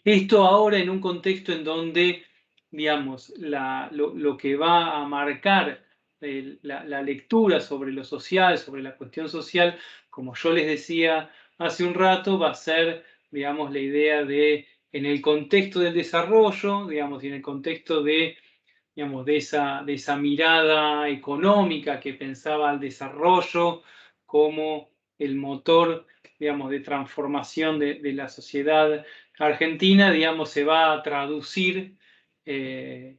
Esto ahora en un contexto en donde, digamos, lo que va a marcar la lectura sobre lo social, sobre la cuestión social, como yo les decía hace un rato, va a ser, digamos, la idea de, en el contexto del desarrollo, digamos, y en el contexto de, digamos, de esa mirada económica que pensaba al desarrollo como el motor, digamos, de transformación de la sociedad argentina, digamos, se va a traducir en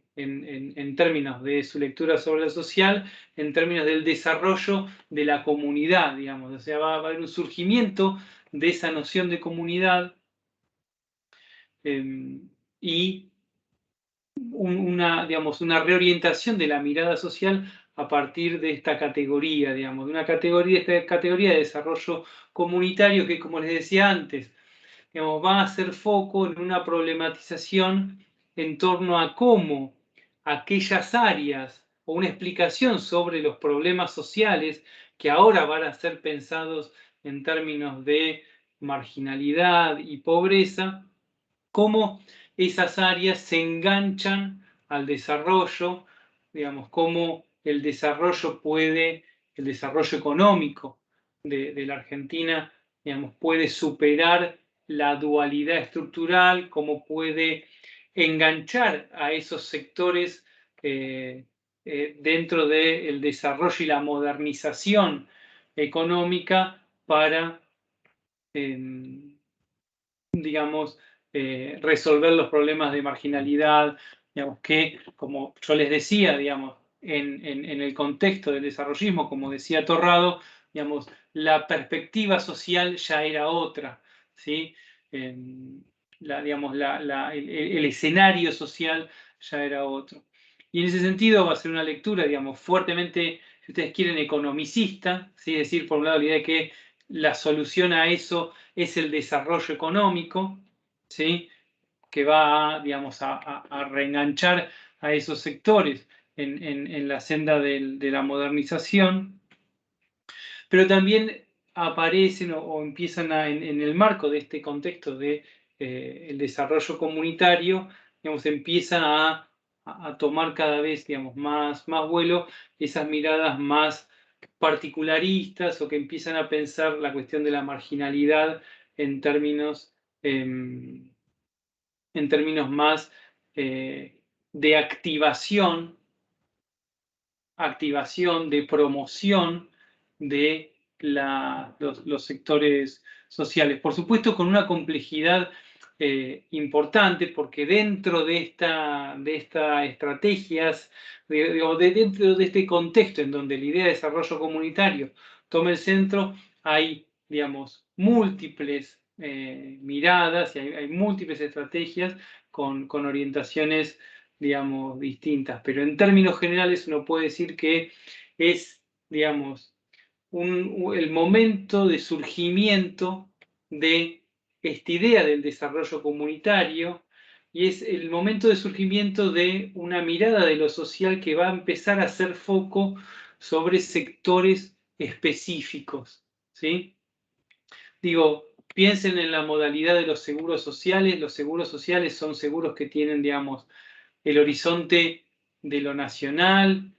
términos de su lectura sobre lo social, en términos del desarrollo de la comunidad, digamos, o sea, va a haber un surgimiento de esa noción de comunidad y digamos, una reorientación de la mirada social a partir de esta categoría, digamos, de esta categoría de desarrollo comunitario que, como les decía antes, digamos, va a hacer foco en una problematización en torno a cómo aquellas áreas o una explicación sobre los problemas sociales que ahora van a ser pensados en términos de marginalidad y pobreza, cómo esas áreas se enganchan al desarrollo, digamos, cómo el desarrollo económico de la Argentina, digamos, puede superar la dualidad estructural, cómo puede enganchar a esos sectores dentro del desarrollo y la modernización económica para, digamos, resolver los problemas de marginalidad, digamos, que, como yo les decía, digamos, en el contexto del desarrollismo, como decía Torrado, digamos, la perspectiva social ya era otra, ¿sí? Digamos, el escenario social ya era otro. Y en ese sentido va a ser una lectura, digamos, fuertemente, si ustedes quieren, economicista, ¿sí? Es decir, por un lado, la idea de que la solución a eso es el desarrollo económico, ¿sí? Que va, digamos, a reenganchar a esos sectores en la senda de la modernización, pero también aparecen o empiezan en el marco de este contexto de el desarrollo comunitario, digamos, empieza a tomar cada vez, digamos, más vuelo esas miradas más particularistas o que empiezan a pensar la cuestión de la marginalidad en términos más de activación, de promoción de los sectores sociales. Por supuesto, con una complejidad importante, porque dentro de estas estrategias, dentro de este contexto en donde la idea de desarrollo comunitario toma el centro, hay, digamos, múltiples miradas y hay múltiples estrategias con orientaciones, digamos, distintas. Pero en términos generales uno puede decir que es, digamos, el momento de surgimiento de esta idea del desarrollo comunitario y es el momento de surgimiento de una mirada de lo social que va a empezar a hacer foco sobre sectores específicos, ¿sí? Digo, piensen en la modalidad de los seguros sociales. Los seguros sociales son seguros que tienen, digamos, el horizonte de lo nacional,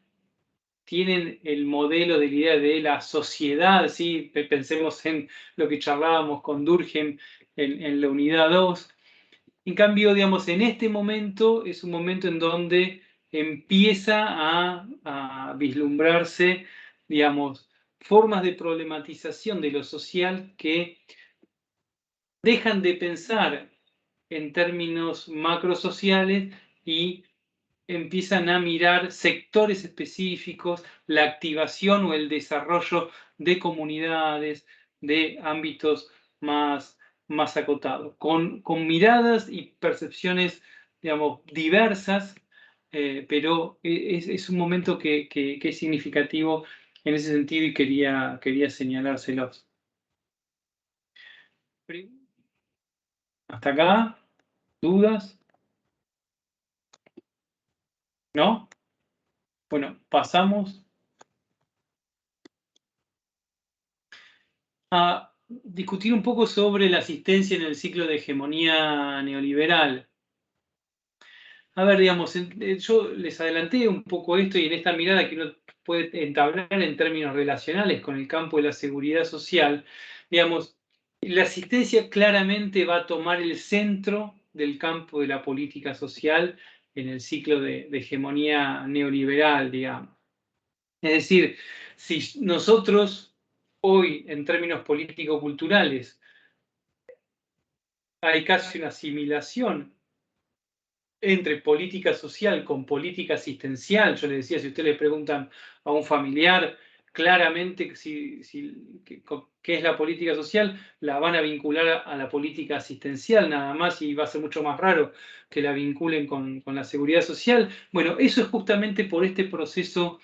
tienen el modelo de la idea de la sociedad, ¿sí? Pensemos en lo que charlábamos con Durkheim en la unidad 2. En cambio, digamos, en este momento es un momento en donde empieza a vislumbrarse, digamos, formas de problematización de lo social que dejan de pensar en términos macrosociales y empiezan a mirar sectores específicos, la activación o el desarrollo de comunidades, de ámbitos más acotados, con miradas y percepciones, digamos, diversas, pero es un momento que es significativo en ese sentido y quería señalárselos. ¿Hasta acá? ¿Dudas? ¿No? Bueno, pasamos a discutir un poco sobre la asistencia en el ciclo de hegemonía neoliberal. A ver, digamos, yo les adelanté un poco esto y en esta mirada que uno puede entablar en términos relacionales con el campo de la seguridad social, digamos, la asistencia claramente va a tomar el centro del campo de la política social en el ciclo de hegemonía neoliberal, digamos. Es decir, si nosotros hoy, en términos político-culturales, hay casi una asimilación entre política social con política asistencial. Yo les decía, si ustedes le preguntan a un familiar claramente qué es la política social, la van a vincular a la política asistencial nada más y va a ser mucho más raro que la vinculen con la seguridad social. Bueno, eso es justamente por este proceso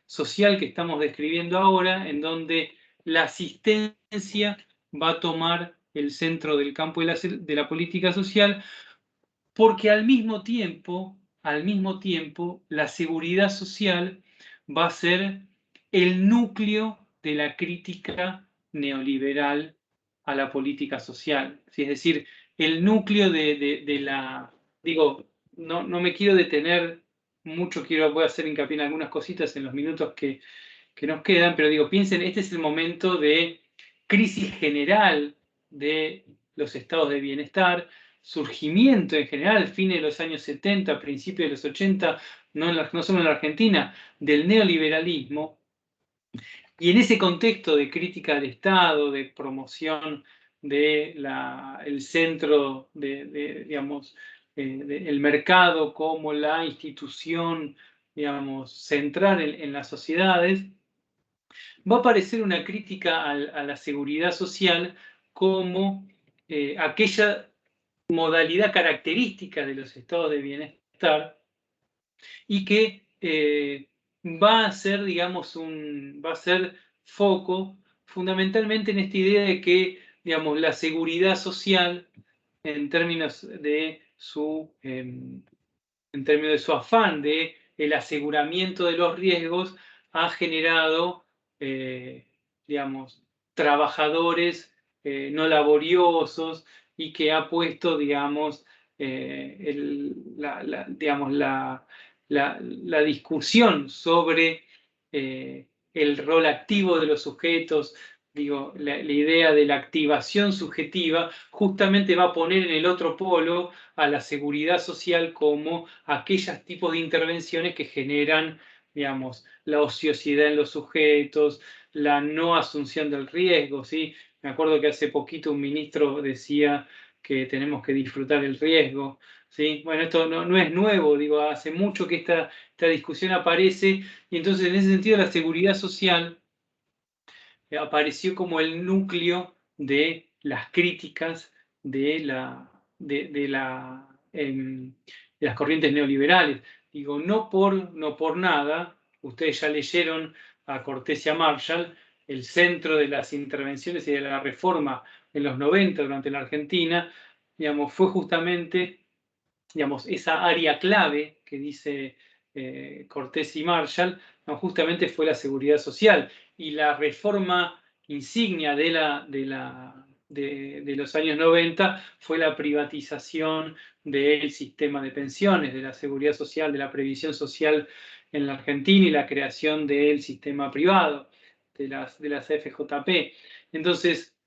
social que estamos describiendo ahora, en donde la asistencia va a tomar el centro del campo de la política social, porque al mismo tiempo, la seguridad social va a ser el núcleo de la crítica neoliberal a la política social. ¿Sí? Es decir, el núcleo de la... Digo, no me quiero detener mucho, voy a hacer hincapié en algunas cositas en los minutos que nos quedan, pero digo, piensen, este es el momento de crisis general de los estados de bienestar, surgimiento en general, fines de los años 70, principios de los 80, no solo en la Argentina, del neoliberalismo. Y en ese contexto de crítica del Estado, de promoción del centro digamos, el mercado como la institución, digamos, central en las sociedades, va a aparecer una crítica a la seguridad social como aquella modalidad característica de los estados de bienestar y que va a ser, digamos, va a ser foco fundamentalmente en esta idea de que, digamos, la seguridad social en términos de en términos de su afán de el aseguramiento de los riesgos, ha generado, digamos, trabajadores no laboriosos y que ha puesto, digamos, la discusión sobre el rol activo de los sujetos, digo, la idea de la activación subjetiva, justamente va a poner en el otro polo a la seguridad social como aquellos tipos de intervenciones que generan, digamos, la ociosidad en los sujetos, la no asunción del riesgo, ¿sí? Me acuerdo que hace poquito un ministro decía que tenemos que disfrutar el riesgo, ¿sí? Bueno, esto no es nuevo, digo, hace mucho que esta discusión aparece, y entonces en ese sentido la seguridad social apareció como el núcleo de las críticas de las corrientes neoliberales. Digo, no por nada, ustedes ya leyeron a Cortés y a Marshall, el centro de las intervenciones y de la reforma en los 90 durante la Argentina, digamos, fue justamente, digamos, esa área clave que dice Cortés y Marshall, no, justamente fue la seguridad social. Y la reforma insignia de los años 90 fue la privatización del sistema de pensiones, de la seguridad social, de la previsión social en la Argentina y la creación del sistema privado, de las FJP. Entonces,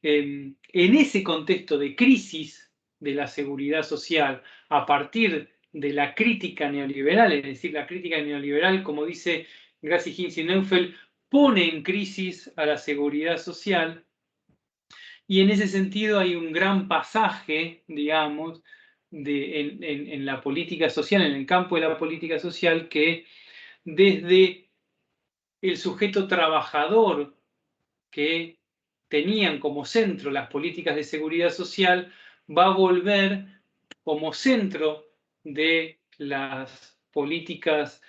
en ese contexto de crisis de la seguridad social, a partir de la crítica neoliberal, es decir, la crítica neoliberal, como dice Gracie Hinz y Neufeld, pone en crisis a la seguridad social, y en ese sentido hay un gran pasaje, digamos, en la política social, en el campo de la política social, que desde el sujeto trabajador que tenían como centro las políticas de seguridad social, va a volver como centro de las políticas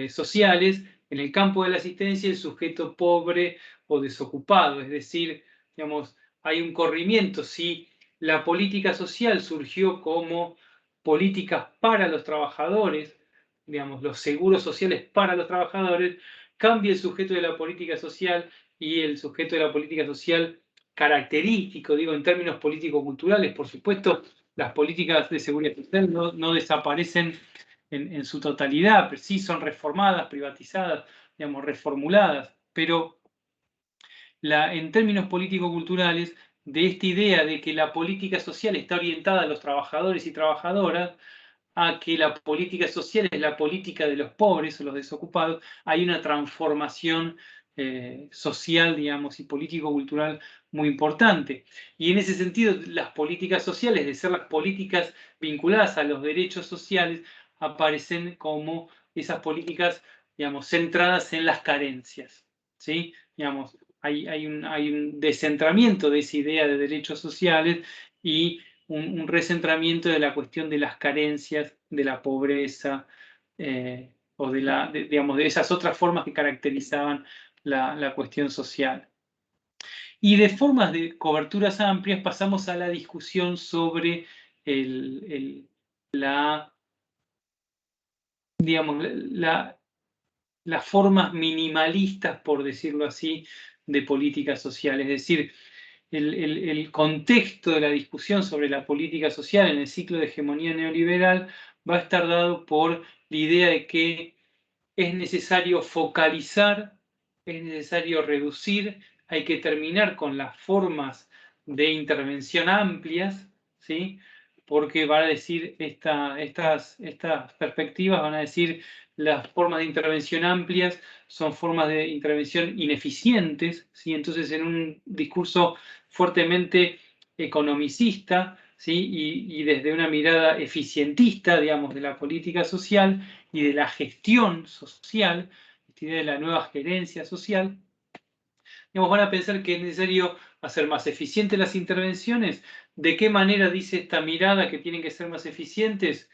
sociales en el campo de la asistencia el sujeto pobre o desocupado. Es decir, digamos, hay un corrimiento. Si la política social surgió como políticas para los trabajadores, digamos, los seguros sociales para los trabajadores, cambia el sujeto de la política social y el sujeto de la política social característico, digo, en términos político-culturales. Por supuesto, las políticas de seguridad social no desaparecen en su totalidad, pero sí son reformadas, privatizadas, digamos, reformuladas, pero en términos político-culturales, de esta idea de que la política social está orientada a los trabajadores y trabajadoras, a que la política social es la política de los pobres o los desocupados, hay una transformación social, digamos, y político-cultural muy importante. Y en ese sentido, las políticas sociales, de ser las políticas vinculadas a los derechos sociales, aparecen como esas políticas, digamos, centradas en las carencias, ¿sí? Digamos, hay un descentramiento de esa idea de derechos sociales y un recentramiento de la cuestión de las carencias, de la pobreza, o digamos, de esas otras formas que caracterizaban la cuestión social. Y de formas de coberturas amplias pasamos a la discusión sobre digamos, las formas minimalistas, por decirlo así, de políticas sociales. Es decir, el contexto de la discusión sobre la política social en el ciclo de hegemonía neoliberal va a estar dado por la idea de que es necesario focalizar, es necesario reducir, hay que terminar con las formas de intervención amplias, ¿sí? Porque van a decir, estas perspectivas van a decir, las formas de intervención amplias son formas de intervención ineficientes, ¿sí? Entonces, en un discurso fuertemente economicista, ¿sí? Y desde una mirada eficientista, digamos, de la política social y de la gestión social, esta idea de la nueva gerencia social, digamos, van a pensar que es necesario hacer más eficientes las intervenciones. ¿De qué manera dice esta mirada que tienen que ser más eficientes?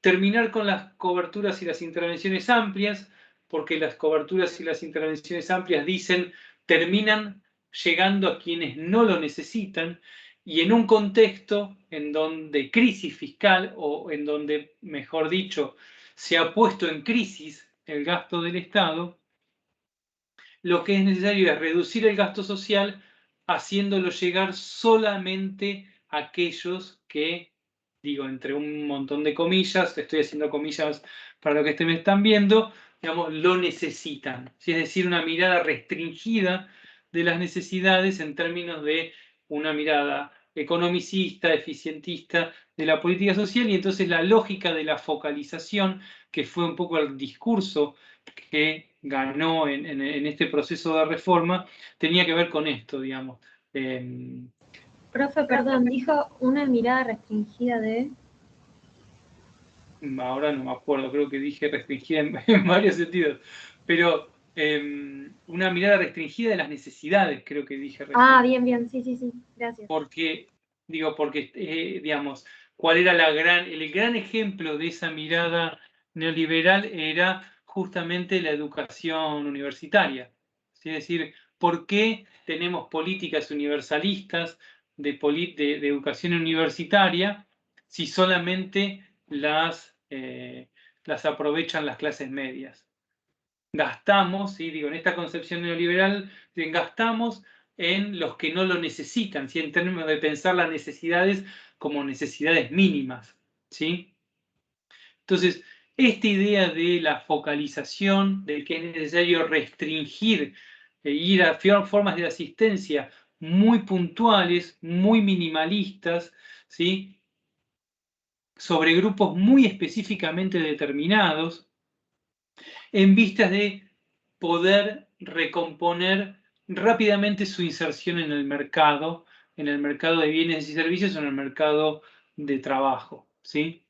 Terminar con las coberturas y las intervenciones amplias, porque las coberturas y las intervenciones amplias dicen terminan llegando a quienes no lo necesitan, y en un contexto en donde crisis fiscal, o en donde, mejor dicho, se ha puesto en crisis el gasto del Estado, lo que es necesario es reducir el gasto social haciéndolo llegar solamente a aquellos que, digo, entre un montón de comillas, estoy haciendo comillas para lo que me están viendo, digamos, lo necesitan. Es decir, una mirada restringida de las necesidades en términos de una mirada economicista, eficientista de la política social, y entonces la lógica de la focalización, que fue un poco el discurso que ganó en este proceso de reforma, tenía que ver con esto, digamos. Profe, perdón, dijo una mirada restringida de... Ahora no me acuerdo, creo que dije restringida en varios sentidos, pero una mirada restringida de las necesidades, creo que dije recién. Ah, bien, bien, sí, gracias. Porque, digamos, ¿cuál era el gran ejemplo de esa mirada neoliberal? Era justamente la educación universitaria. Es decir, ¿por qué tenemos políticas universalistas de educación universitaria si solamente las aprovechan las clases medias? Gastamos, ¿sí? Digo, en esta concepción neoliberal, gastamos en los que no lo necesitan, ¿sí? En términos de pensar las necesidades como necesidades mínimas, ¿sí? Entonces, esta idea de la focalización, de que es necesario restringir e ir a formas de asistencia muy puntuales, muy minimalistas, ¿sí? Sobre grupos muy específicamente determinados, en vistas de poder recomponer rápidamente su inserción en el mercado de bienes y servicios o en el mercado de trabajo, ¿sí?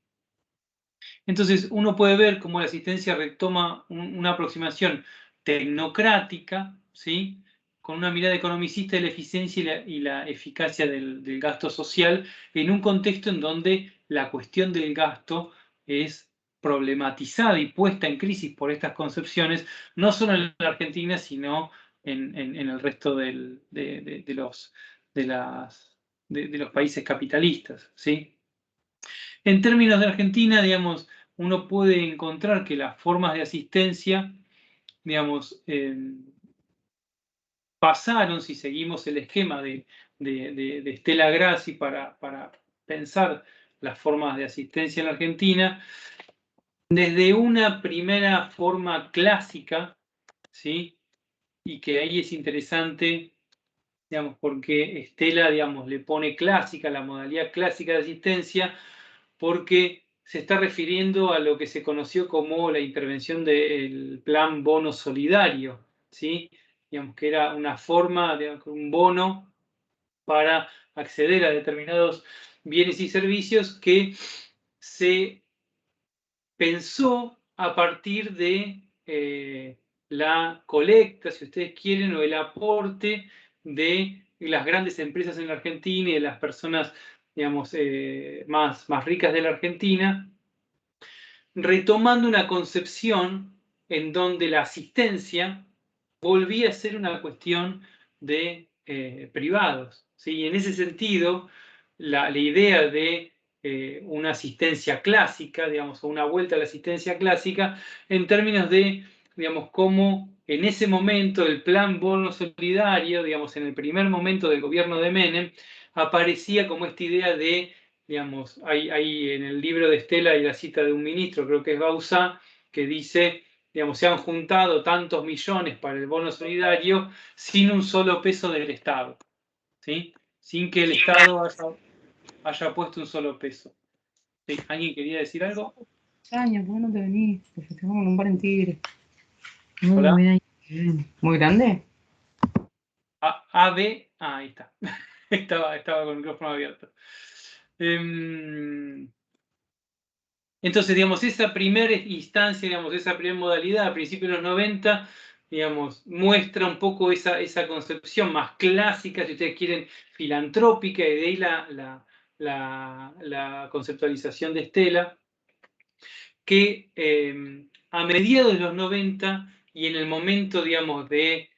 Entonces, uno puede ver cómo la asistencia retoma una aproximación tecnocrática, ¿sí? Con una mirada economicista de la eficiencia y la eficacia del gasto social, en un contexto en donde la cuestión del gasto es problematizada y puesta en crisis por estas concepciones, no solo en la Argentina, sino en el resto de los países capitalistas, ¿sí? En términos de Argentina, digamos, uno puede encontrar que las formas de asistencia, digamos, pasaron, si seguimos el esquema de Stella Grassi para pensar las formas de asistencia en la Argentina, desde una primera forma clásica, ¿sí? Y que ahí es interesante, digamos, porque Stella, digamos, le pone clásica, la modalidad clásica de asistencia, porque se está refiriendo a lo que se conoció como la intervención del plan bono solidario, ¿sí? Digamos que era una forma de un bono para acceder a determinados bienes y servicios que se pensó a partir de la colecta, si ustedes quieren, o el aporte de las grandes empresas en la Argentina y de las personas, digamos, más ricas de la Argentina, retomando una concepción en donde la asistencia volvía a ser una cuestión de privados, ¿sí? Y en ese sentido, la idea de una asistencia clásica, digamos, o una vuelta a la asistencia clásica, en términos de, digamos, cómo en ese momento el plan bono solidario, digamos, en el primer momento del gobierno de Menem, aparecía como esta idea de, digamos, hay en el libro de Stella hay la cita de un ministro, creo que es Bauzá, que dice, digamos, se han juntado tantos millones para el bono solidario sin un solo peso del Estado, ¿sí? Sin que el Estado haya puesto un solo peso. ¿Sí? ¿Alguien quería decir algo? Años, ¿por qué no te venís? Te festejamos en un bar en Tigre. Hola. ¿Muy grande? Ahí está. Estaba con el micrófono abierto. Entonces, digamos, esa primera instancia, digamos, esa primera modalidad a principios de los 90, digamos, muestra un poco esa concepción más clásica, si ustedes quieren, filantrópica, y de ahí la conceptualización de Stella, que a mediados de los 90 y en el momento, digamos, de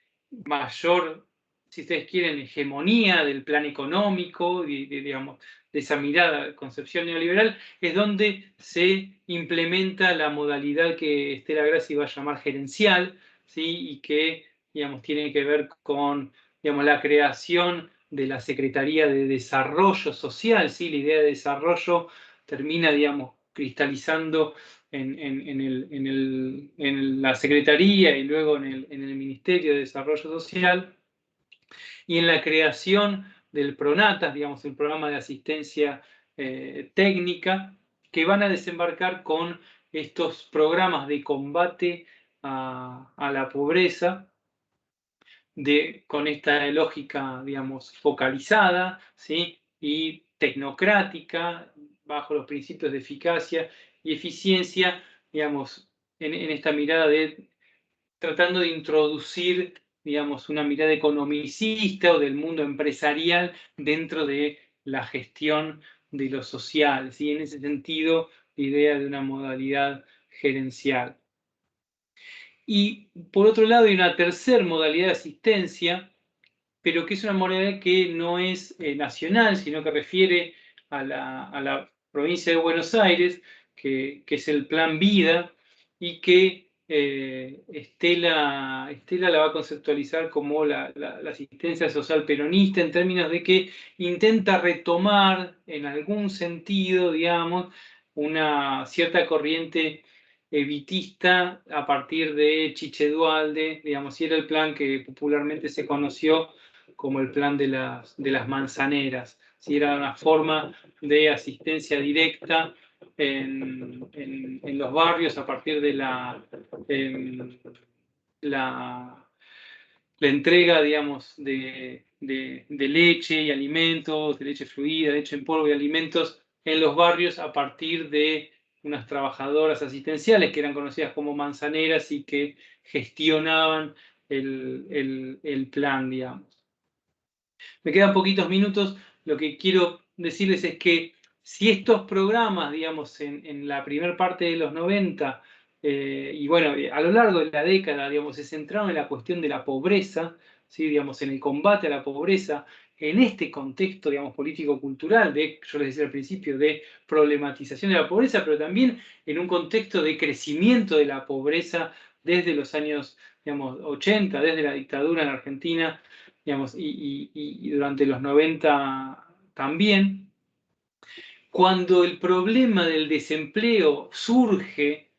mayor, si ustedes quieren, hegemonía del plan económico, digamos, de esa mirada, concepción neoliberal, es donde se implementa la modalidad que Stella Grassi va a llamar gerencial, ¿sí? Y que, digamos, tiene que ver con, digamos, la creación de la Secretaría de Desarrollo Social, ¿sí? La idea de desarrollo termina, digamos, cristalizando en la Secretaría y luego en el Ministerio de Desarrollo Social, y en la creación del PRONATAS, digamos, el programa de asistencia técnica, que van a desembarcar con estos programas de combate a la pobreza, con esta lógica, digamos, focalizada, ¿sí? Y tecnocrática, bajo los principios de eficacia y eficiencia, digamos, en esta mirada de tratando de introducir, digamos, una mirada economicista o del mundo empresarial dentro de la gestión de lo social, ¿sí? En ese sentido, la idea de una modalidad gerencial. Y por otro lado, hay una tercera modalidad de asistencia, pero que es una modalidad que no es nacional, sino que refiere a la provincia de Buenos Aires, que es el Plan Vida, y que Estela la va a conceptualizar como la asistencia social peronista, en términos de que intenta retomar en algún sentido, digamos, una cierta corriente evitista a partir de Chiche Duhalde, digamos, y era el plan que popularmente se conoció como el plan de las manzaneras. ¿Sí? Era una forma de asistencia directa en los barrios a partir de la entrega, digamos, de leche y alimentos, de leche fluida, leche en polvo y alimentos en los barrios a partir de unas trabajadoras asistenciales que eran conocidas como manzaneras y que gestionaban el plan, digamos. Me quedan poquitos minutos. Lo que quiero decirles es que si estos programas, digamos, en la primera parte de los 90, y bueno, a lo largo de la década, digamos, se centraron en la cuestión de la pobreza, ¿sí? Digamos, en el combate a la pobreza, en este contexto, digamos, político-cultural, yo les decía al principio, de problematización de la pobreza, pero también en un contexto de crecimiento de la pobreza desde los años, digamos, 80, desde la dictadura en Argentina, digamos, y durante los 90 también. Cuando el problema del desempleo surge,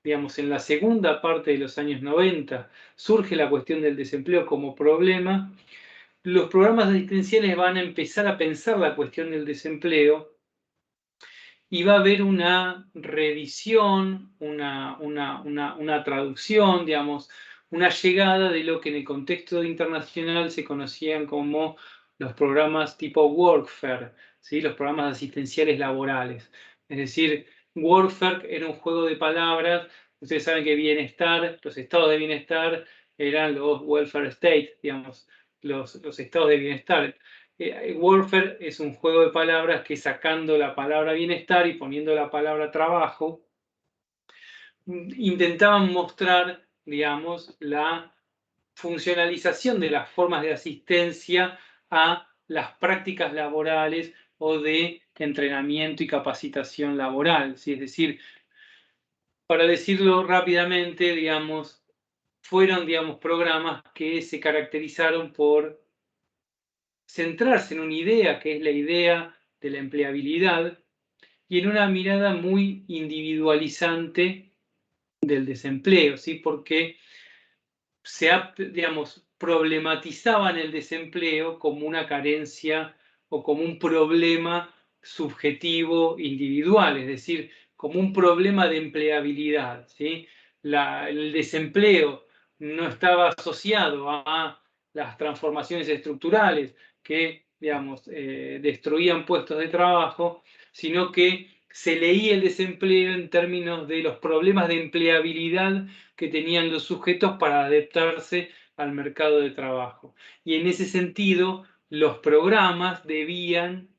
digamos, en la segunda parte de los años 90, surge la cuestión del desempleo como problema, los programas asistenciales van a empezar a pensar la cuestión del desempleo y va a haber una reedición, una traducción, digamos, una llegada de lo que en el contexto internacional se conocían como los programas tipo workfare, ¿sí? Los programas asistenciales laborales. Es decir, workfare era un juego de palabras. Ustedes saben que bienestar, los estados de bienestar eran los welfare state, digamos, los estados de bienestar. Warfare es un juego de palabras que, sacando la palabra bienestar y poniendo la palabra trabajo, intentaban mostrar, digamos, la funcionalización de las formas de asistencia a las prácticas laborales o de entrenamiento y capacitación laboral, ¿sí? Es decir, para decirlo rápidamente, digamos, fueron, digamos, programas que se caracterizaron por centrarse en una idea que es la idea de la empleabilidad y en una mirada muy individualizante del desempleo, ¿sí? Porque digamos, problematizaban el desempleo como una carencia o como un problema subjetivo individual, es decir, como un problema de empleabilidad, ¿sí? El desempleo no estaba asociado a las transformaciones estructurales que, digamos, destruían puestos de trabajo, sino que se leía el desempleo en términos de los problemas de empleabilidad que tenían los sujetos para adaptarse al mercado de trabajo. Y en ese sentido, los programas debían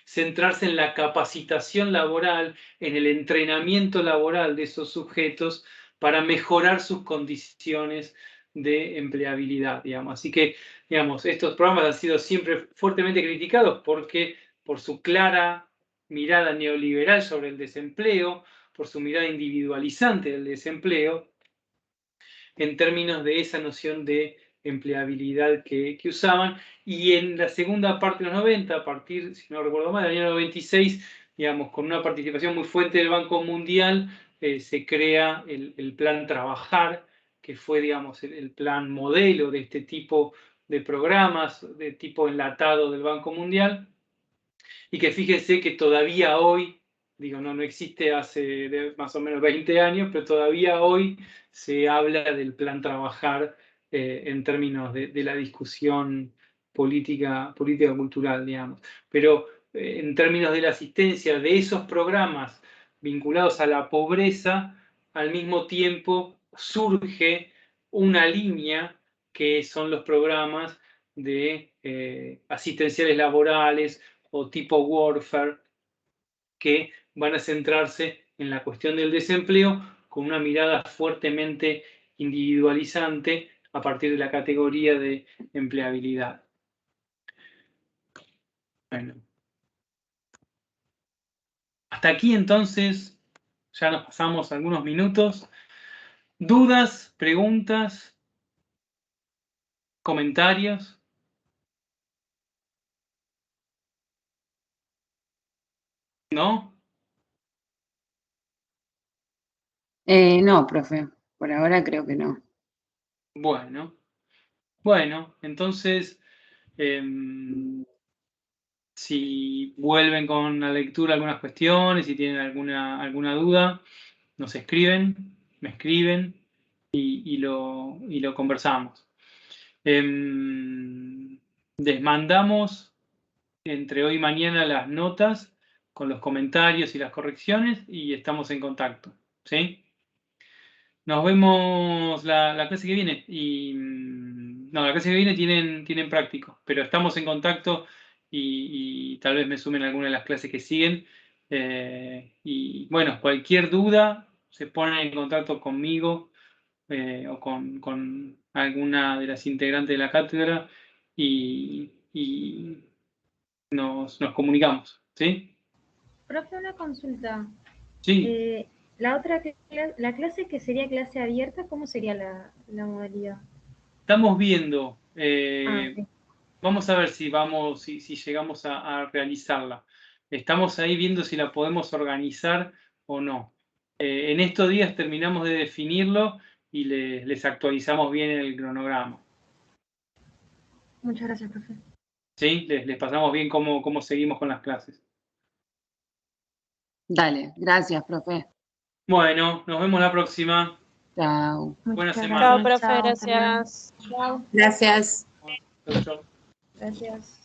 centrarse en la capacitación laboral, en el entrenamiento laboral de esos sujetos para mejorar sus condiciones de empleabilidad, digamos. Así que, digamos, estos programas han sido siempre fuertemente criticados porque por su clara mirada neoliberal sobre el desempleo, por su mirada individualizante del desempleo, en términos de esa noción de empleabilidad que usaban. Y en la segunda parte de los 90, a partir, si no recuerdo mal, del año 96, digamos, con una participación muy fuerte del Banco Mundial, se crea el Plan Trabajar, que fue, digamos, el plan modelo de este tipo de programas de tipo enlatado del Banco Mundial, y que fíjense que todavía hoy, digo, no existe hace más o menos 20 años, pero todavía hoy se habla del plan trabajar en términos de la discusión política cultural, digamos. Pero en términos de la asistencia de esos programas vinculados a la pobreza, al mismo tiempo surge una línea que son los programas de asistenciales laborales o tipo warfare, que van a centrarse en la cuestión del desempleo con una mirada fuertemente individualizante a partir de la categoría de empleabilidad. Bueno. Hasta aquí entonces, ya nos pasamos algunos minutos. ¿Dudas, preguntas, comentarios? ¿No? No, profe, por ahora creo que no. Bueno, entonces, si vuelven con la lectura algunas cuestiones, si tienen alguna duda, nos escriben, me escriben y lo conversamos. Les mandamos entre hoy y mañana las notas con los comentarios y las correcciones y estamos en contacto, ¿sí? Nos vemos la clase que viene. No, la clase que viene tienen práctico, pero estamos en contacto y tal vez me sumen alguna de las clases que siguen. Y bueno, cualquier duda se ponen en contacto conmigo o con alguna de las integrantes de la cátedra y nos comunicamos, ¿sí? Profe, una consulta. Sí. La otra la clase que sería clase abierta, ¿cómo sería la modalidad? Estamos viendo. Ok. Vamos a ver si llegamos a realizarla. Estamos ahí viendo si la podemos organizar o no. En estos días terminamos de definirlo y les actualizamos bien el cronograma. Muchas gracias, profe. ¿Sí? Les pasamos bien cómo seguimos con las clases. Dale, gracias, profe. Bueno, nos vemos la próxima. Chao. Buena Muchas semana. Chao, gracias. profe, Chao, hasta luego. gracias. Chao. Gracias. Chau, chau. Gracias.